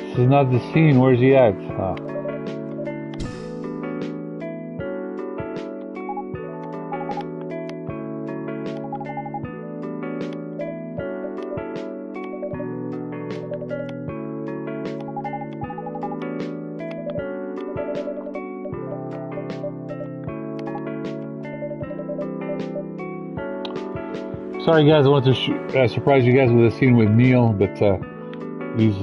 This is not the scene. Where's he at? Ah. Sorry guys, I wanted to surprise you guys with a scene with Neil, but he's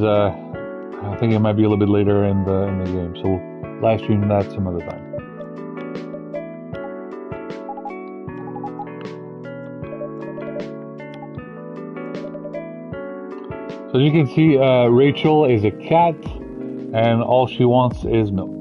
I think it might be a little bit later in the game, so we'll live stream that some other time. So you can see Rachel is a cat, and all she wants is milk.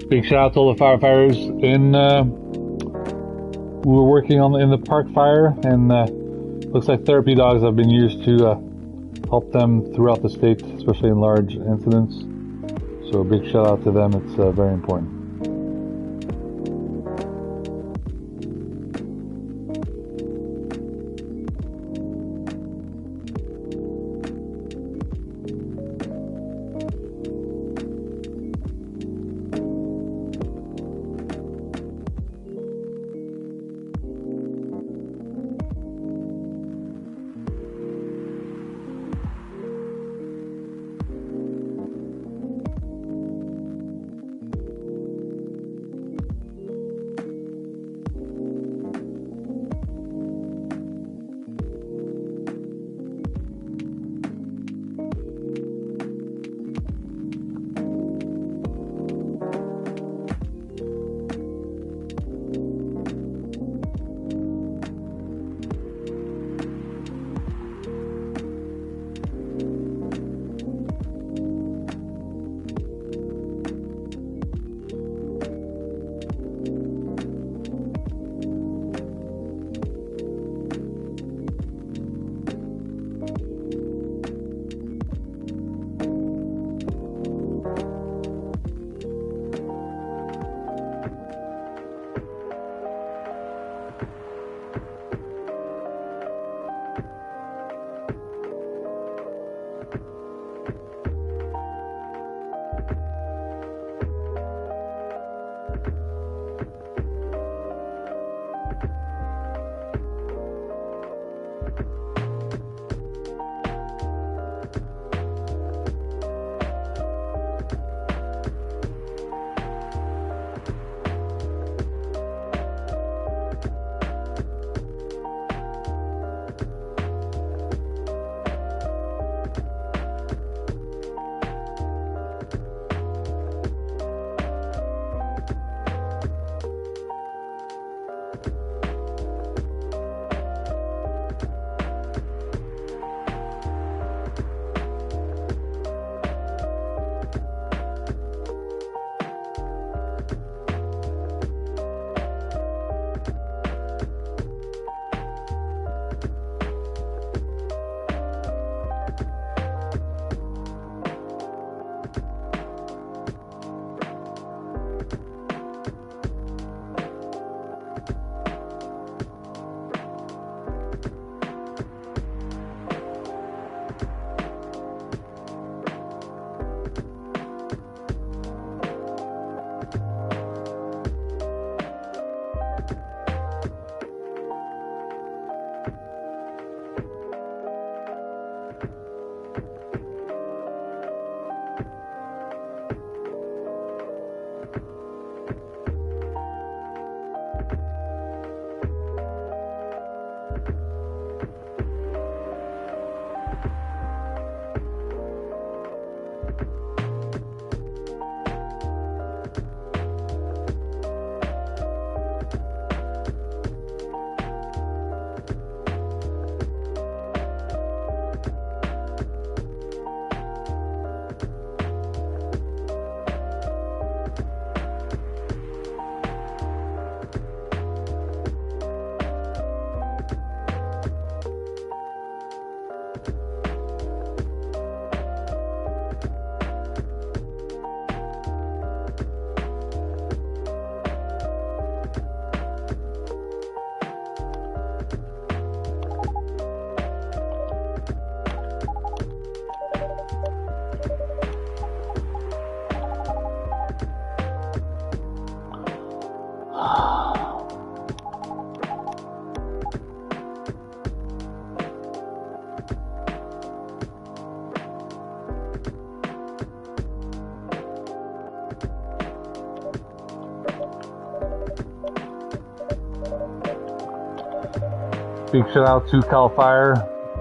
Big shout out to all the firefighters who were working in the park fire, and looks like therapy dogs have been used to help them throughout the state, especially in large incidents. So big shout out to them. It's very important. Big shout out to Cal Fire,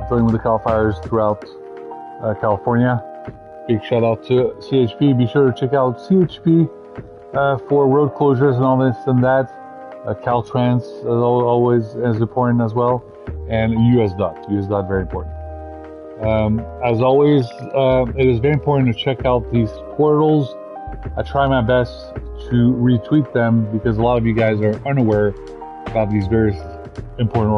dealing with the Cal Fires throughout California. Big shout out to CHP. Be sure to check out CHP for road closures and all this and that. Caltrans is always as important as well, and US DOT very important. As always, it is very important to check out these portals. I try my best to retweet them because a lot of you guys are unaware about these various important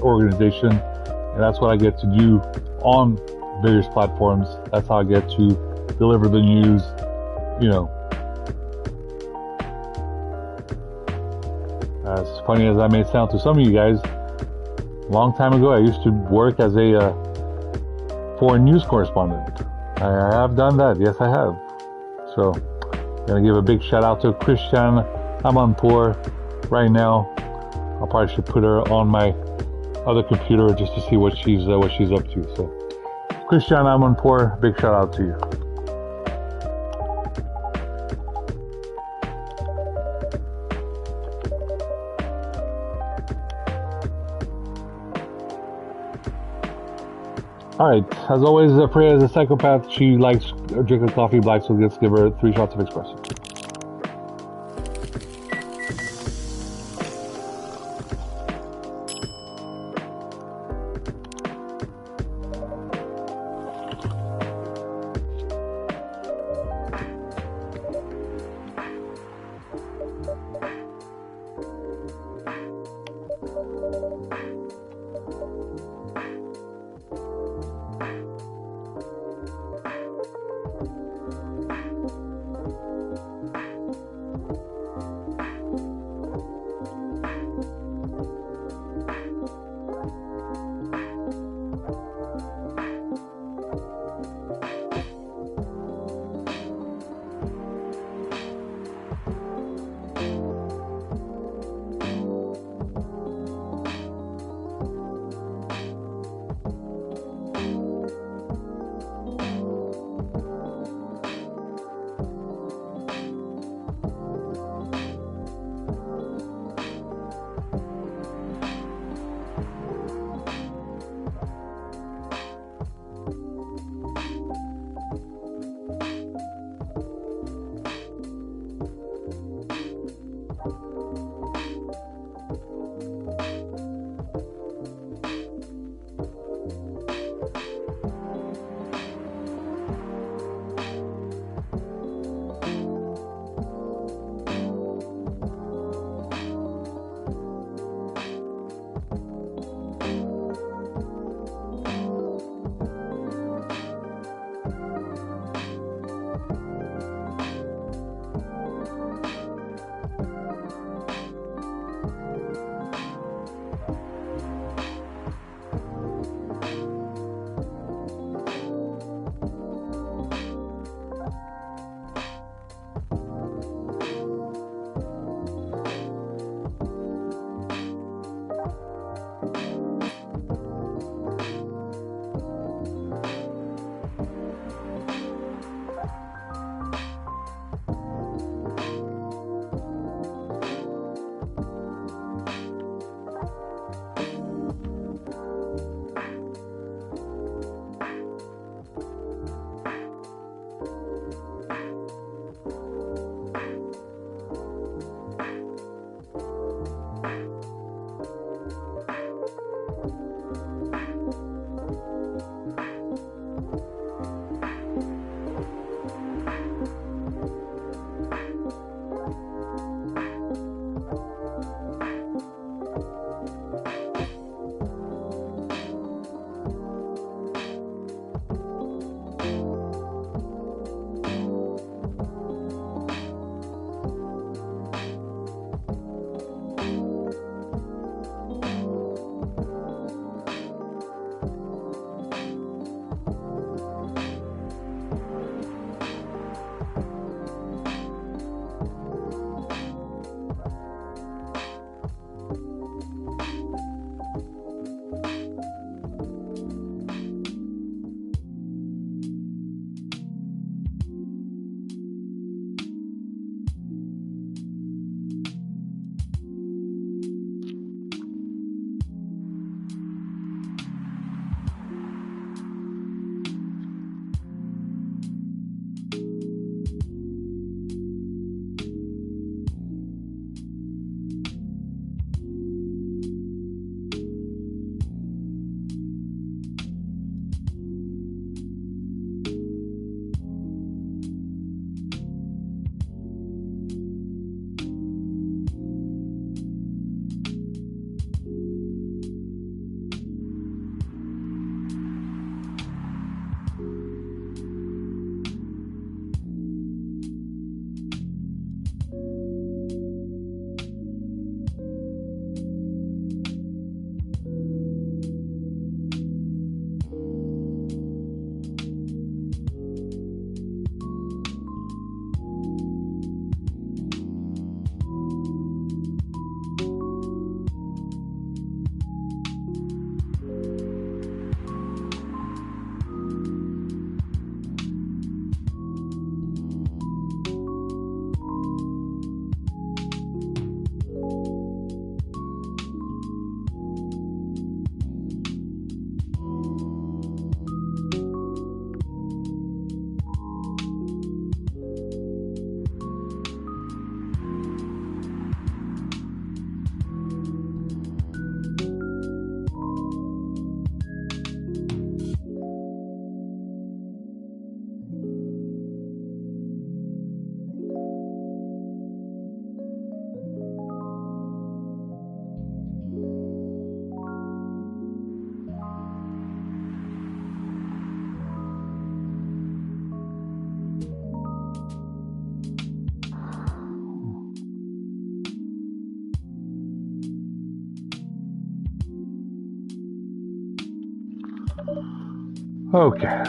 organizations, and that's what I get to do on various platforms. That's how I get to deliver the news, As funny as that may sound to some of you guys, a long time ago I used to work as a foreign news correspondent. I have done that, yes I have. So, I'm gonna give a big shout out to Christiane Amanpour right now. I probably should put her on my other computer just to see what she's up to. So, Christiane Amanpour, big shout out to you. Alright, as always, Freya is a psychopath. She likes drinking coffee black, so let's give her 3 shots of espresso. Okay.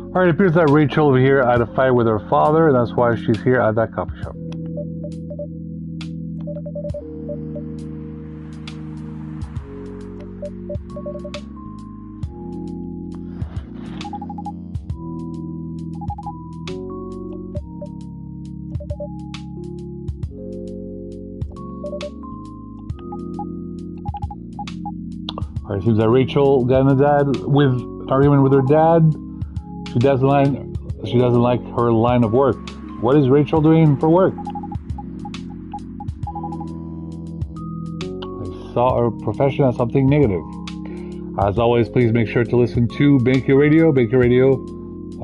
Alright, it appears that Rachel over here had a fight with her father, and that's why she's here at that coffee shop. Alright, it seems that Rachel got in an argument with her dad. She doesn't like her line of work. What is Rachel doing for work? I saw her profession as something negative. As always, please make sure to listen to Bankio Radio. Bankio Radio,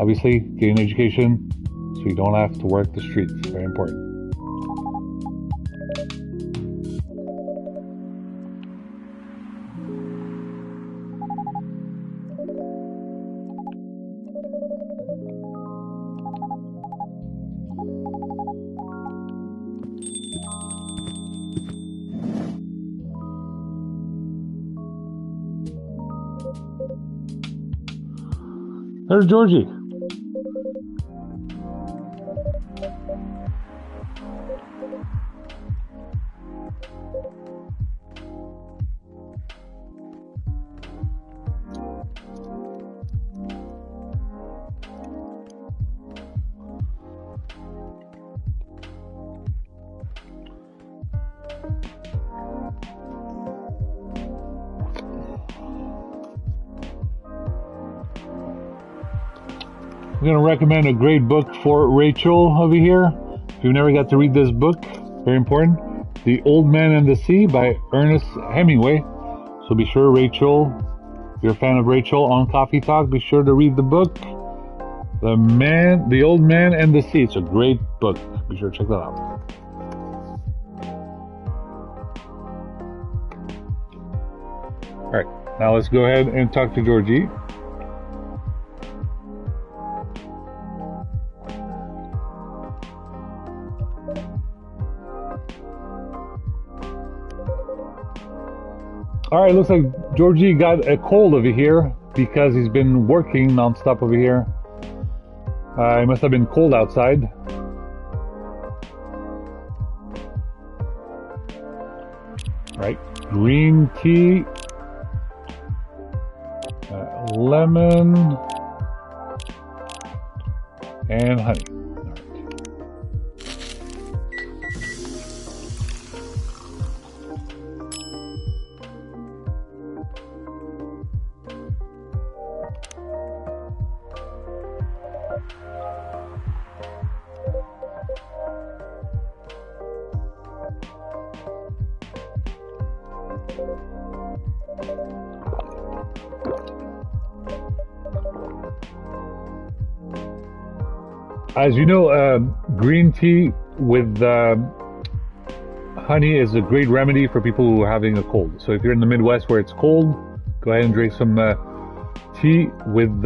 obviously, getting education so you don't have to work the streets. Very important. There's Georgie. I'm going to recommend a great book for Rachel over here. If you've never got to read this book, very important, The Old Man and the Sea by Ernest Hemingway. So be sure, Rachel, if you're a fan of Rachel on Coffee Talk, be sure to read the book, The Old Man and the Sea. It's a great book. Be sure to check that out. All right, now let's go ahead and talk to Georgie. All right, looks like Georgie got a cold over here because he's been working nonstop over here. It must have been cold outside. All right, green tea, lemon, and honey. As you know, green tea with honey is a great remedy for people who are having a cold. So if you're in the Midwest where it's cold, go ahead and drink some tea with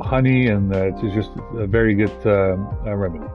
honey, and it's just a very good remedy.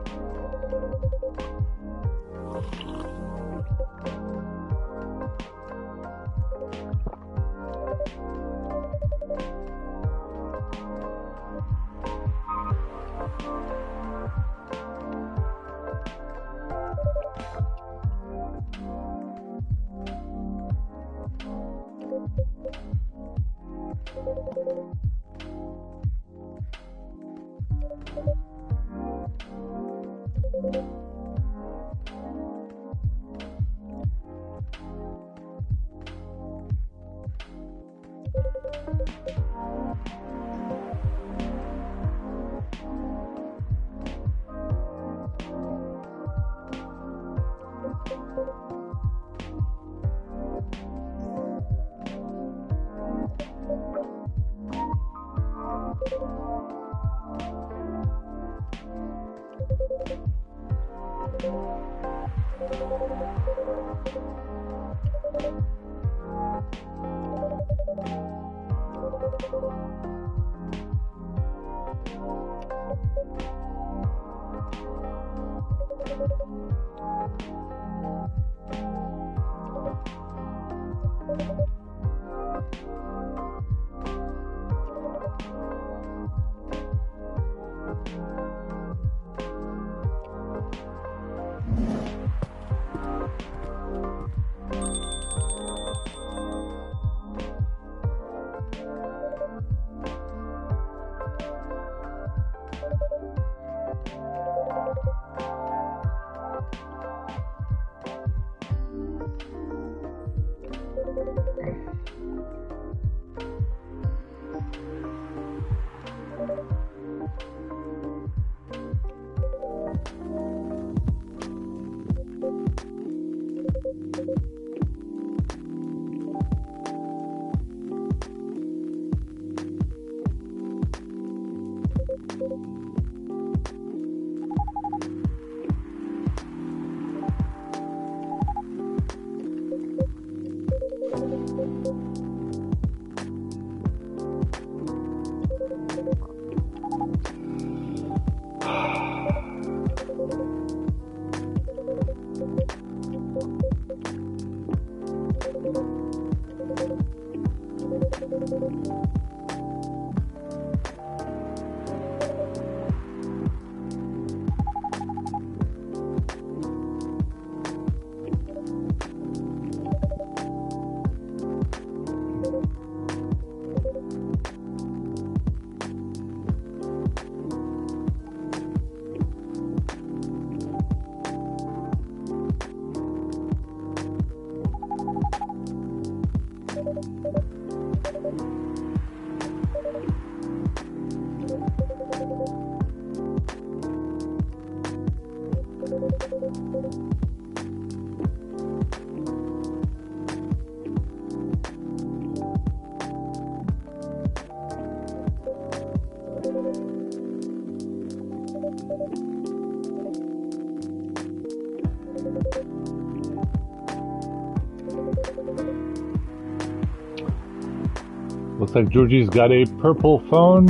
Looks like Georgie's got a purple phone.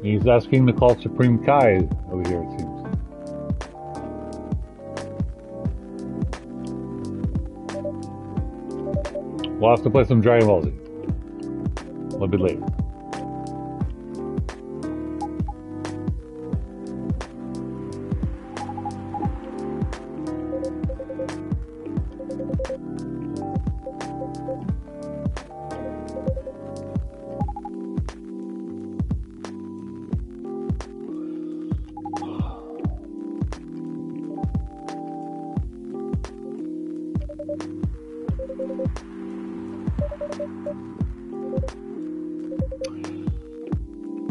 He's asking to call Supreme Kai over here, it seems. We'll have to play some Dragon Ball Z a little bit later.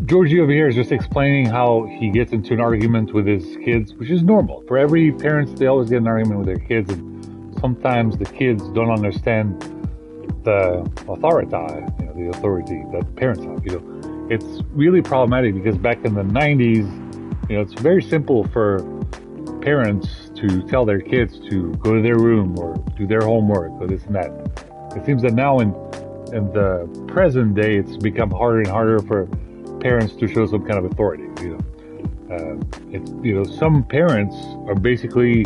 Georgie over here is just explaining how he gets into an argument with his kids, which is normal. For every parents, they always get an argument with their kids, and sometimes the kids don't understand the authority, the authority that parents have. It's really problematic because back in the 90s, it's very simple for parents to tell their kids to go to their room or do their homework or this and that. It seems that now in the present day, it's become harder and harder for parents to show some kind of authority. Some parents are basically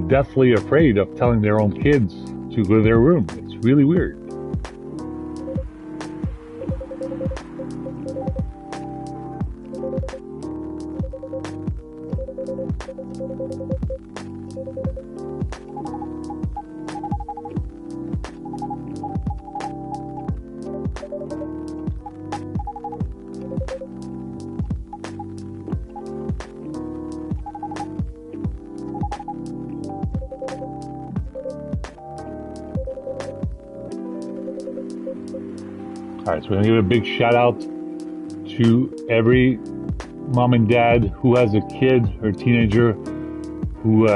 deathly afraid of telling their own kids to go to their room. It's really weird. Alright, so we're going to give a big shout out to every mom and dad who has a kid or teenager who's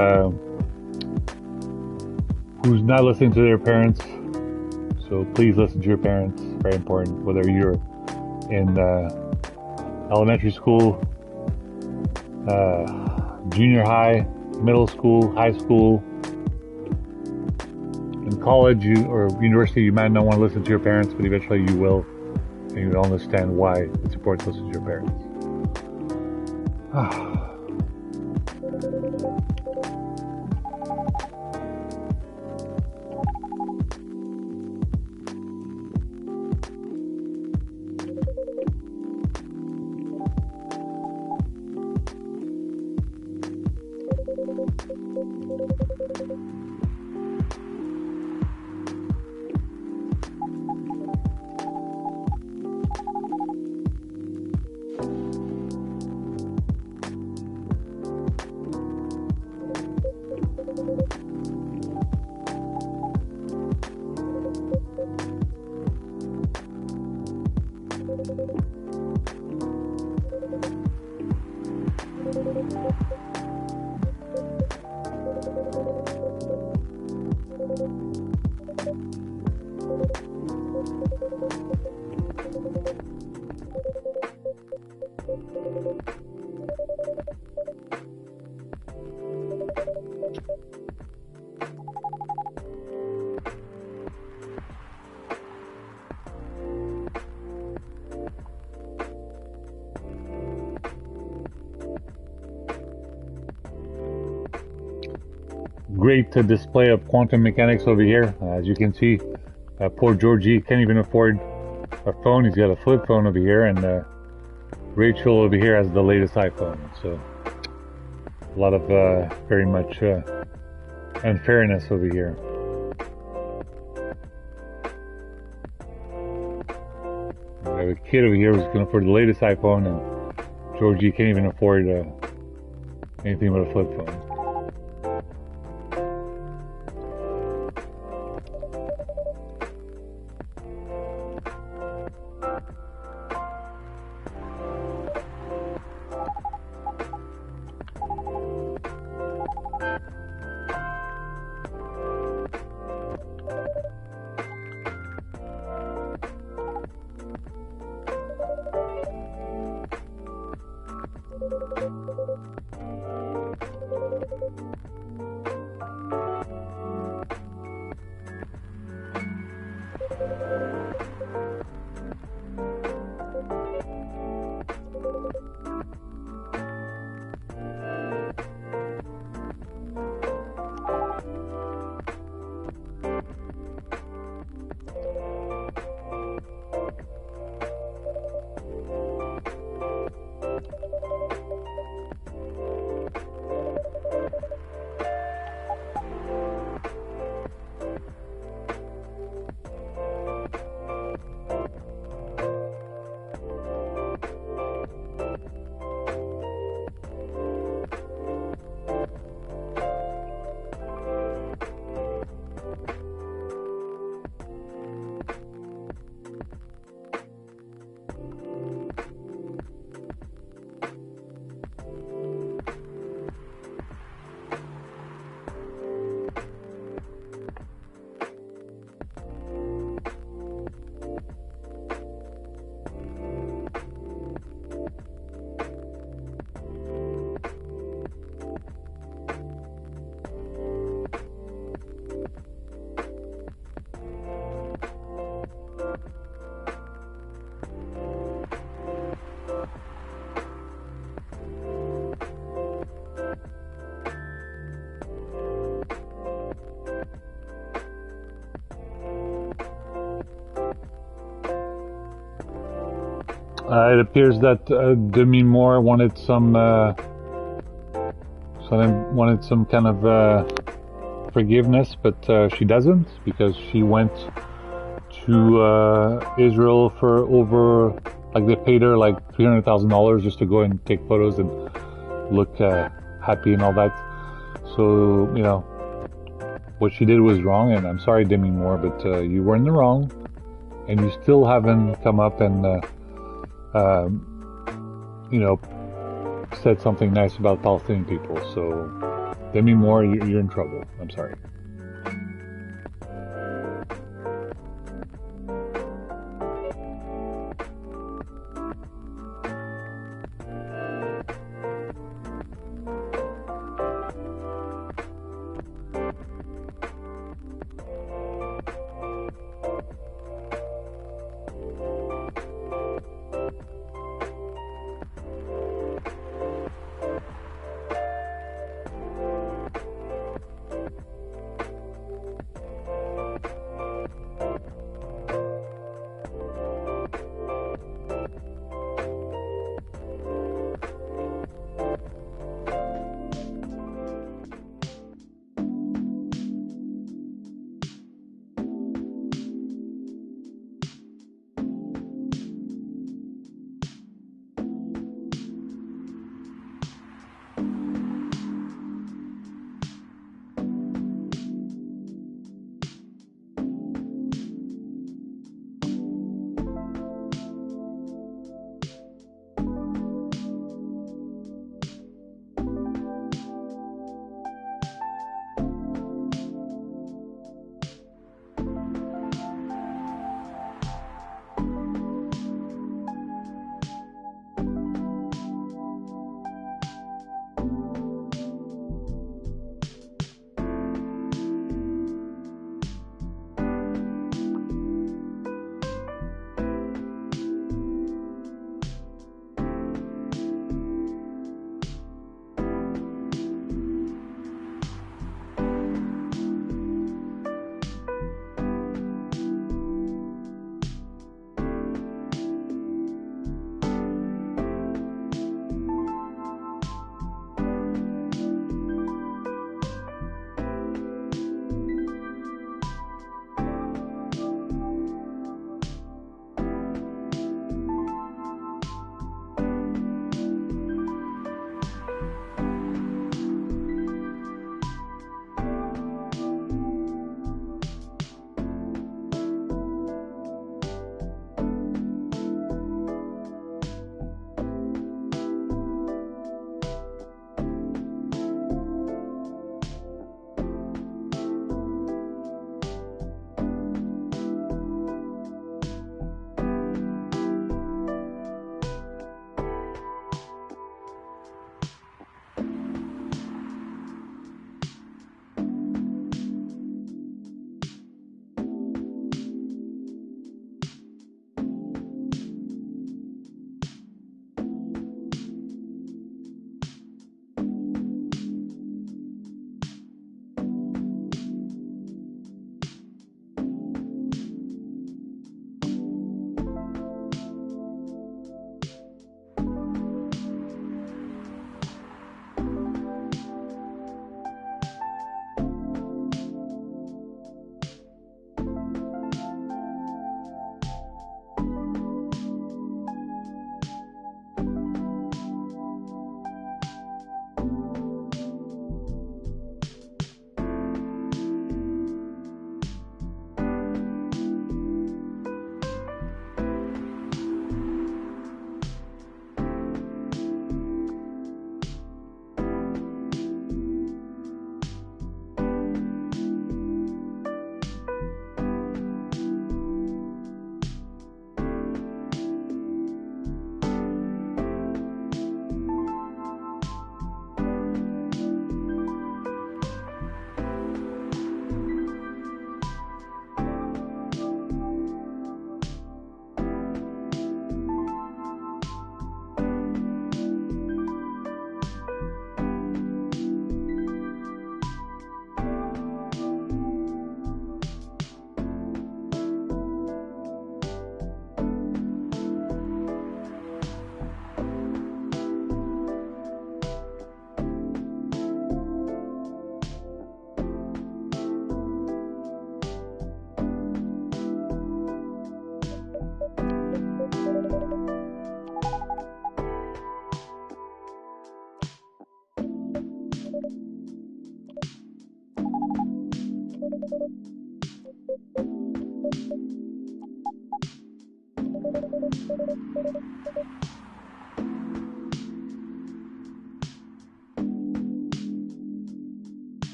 not listening to their parents. So please listen to your parents. Very important, whether you're in elementary school, junior high, middle school, high school, in college or university, you might not want to listen to your parents, but eventually you will, and you'll understand why it's important to listen to your parents. Great display of quantum mechanics over here. As you can see, poor Georgie can't even afford a phone. He's got a flip phone over here, and Rachel over here has the latest iPhone. So a lot of very much unfairness over here. We have a kid over here who's going to afford the latest iPhone, and Georgie can't even afford anything but a flip phone. It appears that Demi Moore wanted some kind of forgiveness, but she doesn't, because she went to Israel for over, like, they paid her like $300,000 just to go and take photos and look happy and all that. So, you know, what she did was wrong, and I'm sorry, Demi Moore, but you were in the wrong, and you still haven't come up and you know, said something nice about Palestinian people. So, Demi Moore, you're in trouble. I'm sorry.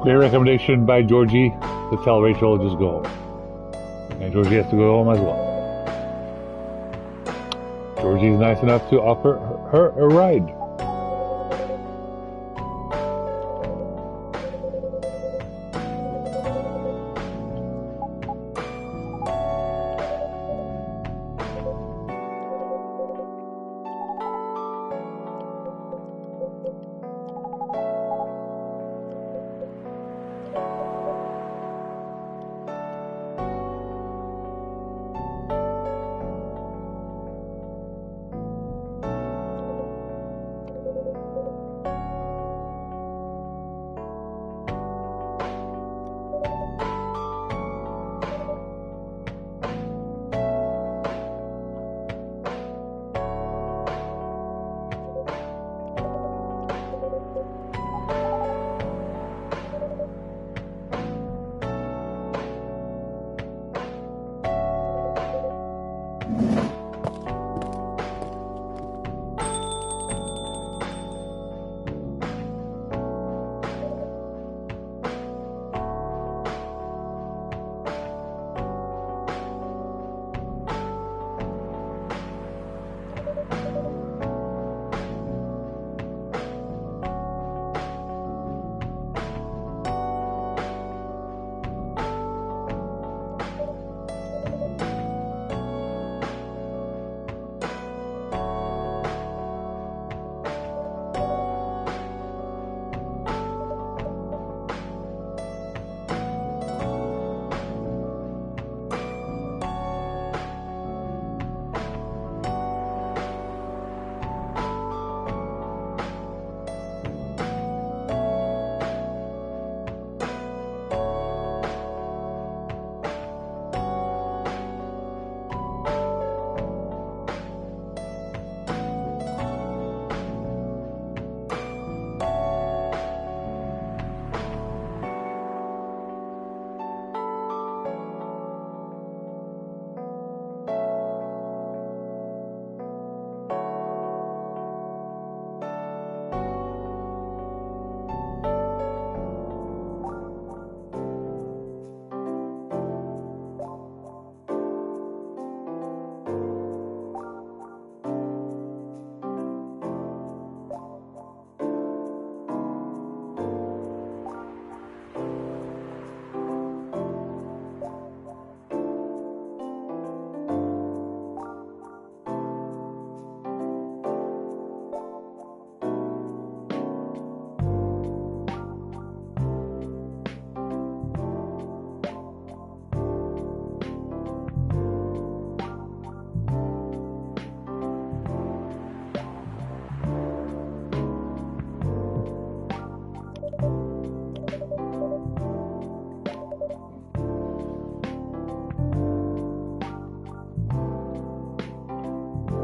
Great recommendation by Georgie to tell Rachel to just go home. And Georgie has to go home as well. Georgie's nice enough to offer her a ride.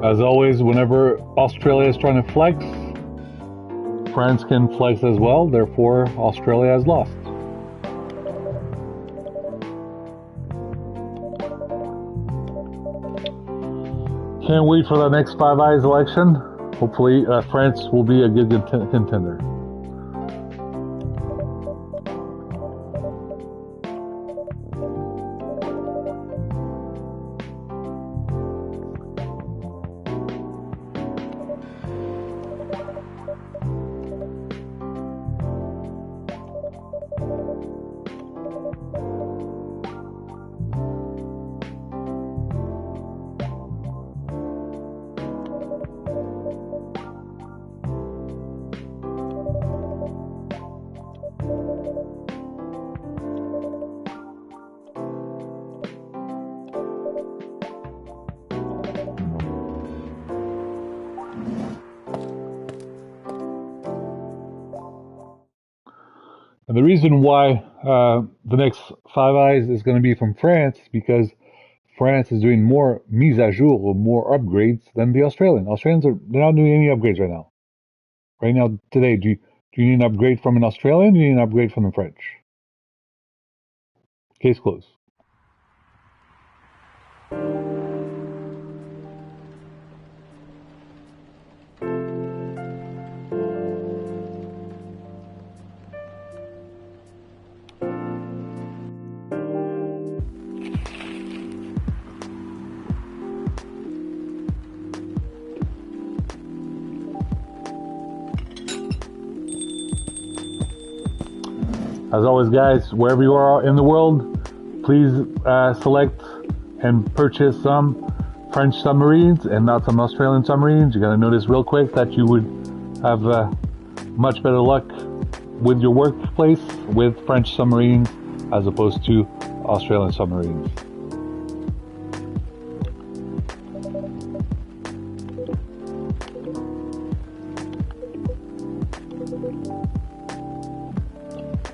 As always, whenever Australia is trying to flex, France can flex as well. Therefore, Australia has lost. Can't wait for the next Five Eyes election. Hopefully, France will be a good contender. And the reason why the next Five Eyes is going to be from France because France is doing more mise à jour, or more upgrades than the Australians. They're not doing any upgrades right now. Right now, today, do you need an upgrade from an Australian? Or do you need an upgrade from the French? Case closed. As always, guys, wherever you are in the world, please select and purchase some French submarines and not some Australian submarines. You got to notice real quick that you would have much better luck with your workplace with French submarines as opposed to Australian submarines.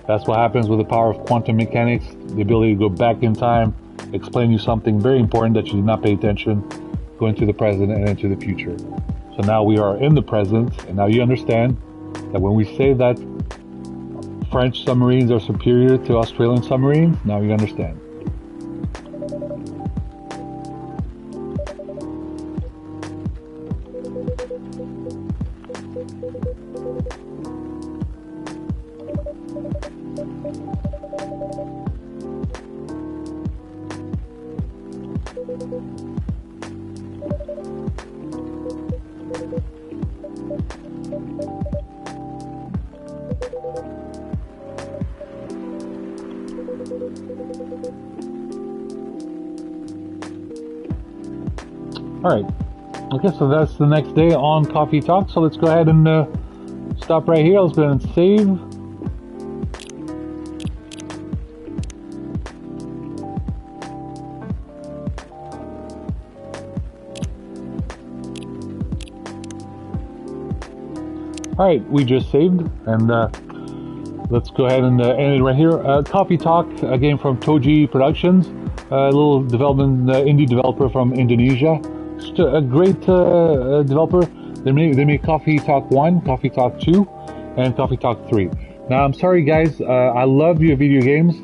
That's what happens with the power of quantum mechanics, the ability to go back in time, explain you something very important that you did not pay attention, go into the present and into the future. So now we are in the present, and now you understand that when we say that French submarines are superior to Australian submarines, now you understand. Alright, okay, so that's the next day on Coffee Talk, so let's go ahead and stop right here. Let's go ahead and save. Alright, we just saved, and let's go ahead and end it right here. Coffee Talk, a game from Toji Productions, a little development, indie developer from Indonesia. Just a great developer. They make Coffee Talk 1, Coffee Talk 2, and Coffee Talk 3. Now, I'm sorry guys, I love your video games,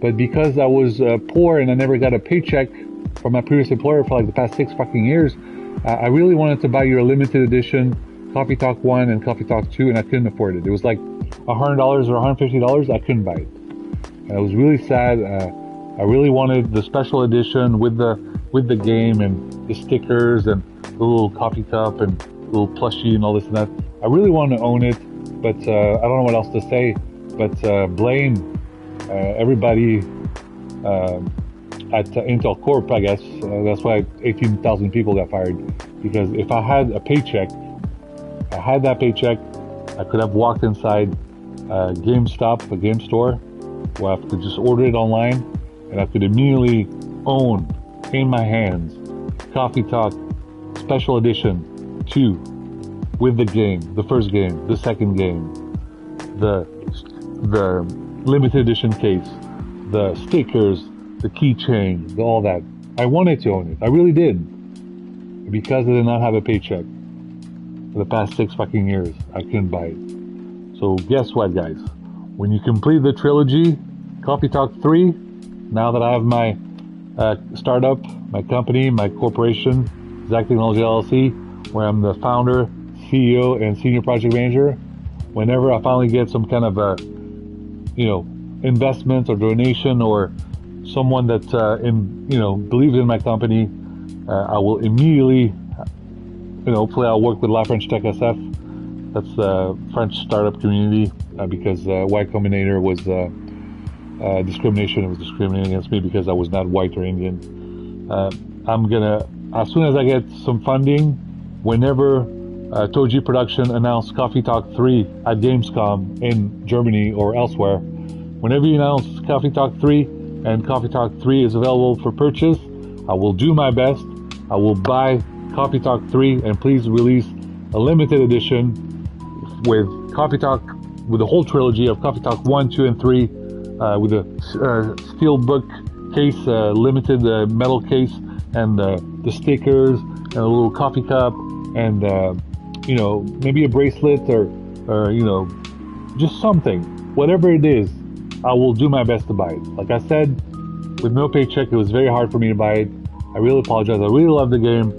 but because I was poor and I never got a paycheck from my previous employer for like the past 6 fucking years, I really wanted to buy your limited edition Coffee Talk 1 and Coffee Talk 2, and I couldn't afford it. It was like $100 or $150. I couldn't buy it. I was really sad. I really wanted the special edition with the game and the stickers and the little coffee cup and little plushie and all this and that. I really wanted to own it, but I don't know what else to say. But blame everybody at Intel Corp, I guess. That's why 18,000 people got fired. Because if I had a paycheck, I could have walked inside GameStop, a game store, where I could just order it online, and I could immediately own in my hands Coffee Talk Special Edition 2 with the game, the first game, the second game, the limited edition case, the stickers, the keychain, all that. I wanted to own it. I really did. because I did not have a paycheck for the past 6 fucking years. I couldn't buy it. So guess what, guys? When you complete the trilogy, Coffee Talk 3, now that I have my startup, my company, my corporation, Zach Technology LLC, where I'm the founder, CEO, and senior project manager, whenever I finally get some kind of a, investment or donation or someone that believes in my company, I will immediately, hopefully I'll work with La French Tech SF. That's the French startup community, because Y Combinator was discrimination. It was discriminating against me because I was not white or Indian. I'm gonna, as soon as I get some funding, whenever Toji Production announced Coffee Talk 3 at Gamescom in Germany or elsewhere, whenever you announce Coffee Talk 3 and Coffee Talk 3 is available for purchase, I will do my best. I will buy Coffee Talk 3, and please release a limited edition with Coffee Talk, with the whole trilogy of Coffee Talk 1, 2, and 3, with a steel book case, limited metal case, and the stickers, and a little coffee cup, and maybe a bracelet or just something. Whatever it is, I will do my best to buy it. Like I said, with no paycheck, it was very hard for me to buy it. I really apologize. I really love the game.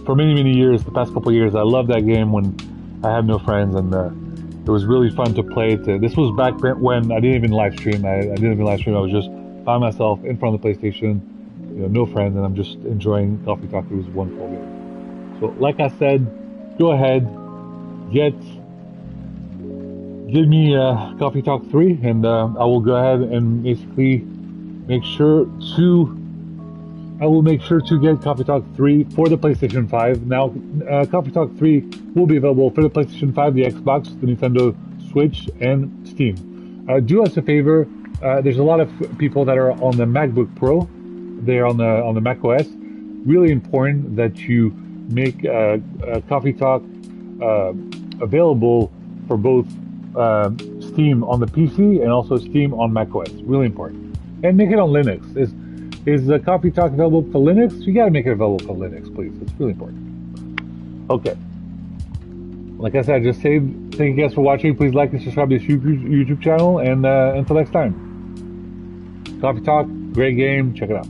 For many, many years, the past couple of years, I loved that game when I had no friends, and it was really fun to play it. This was back when I didn't even live stream. I didn't even live stream. I was just by myself in front of the PlayStation, no friends, and I'm just enjoying Coffee Talk. It was a wonderful game. So, like I said, go ahead, give me Coffee Talk 3, and I will go ahead and basically make sure to get Coffee Talk 3 for the PlayStation 5. Now, Coffee Talk 3 will be available for the PlayStation 5, the Xbox, the Nintendo Switch, and Steam. Do us a favor. There's a lot of people that are on the MacBook Pro. They're on the Mac OS. Really important that you make Coffee Talk available for both Steam on the PC and also Steam on Mac OS. Really important. And make it on Linux. Is the Coffee Talk available for Linux? You gotta make it available for Linux, please. It's really important. Okay. Like I said, just say thank you guys for watching. Please like and subscribe to this YouTube channel. And until next time. Coffee Talk, great game. Check it out.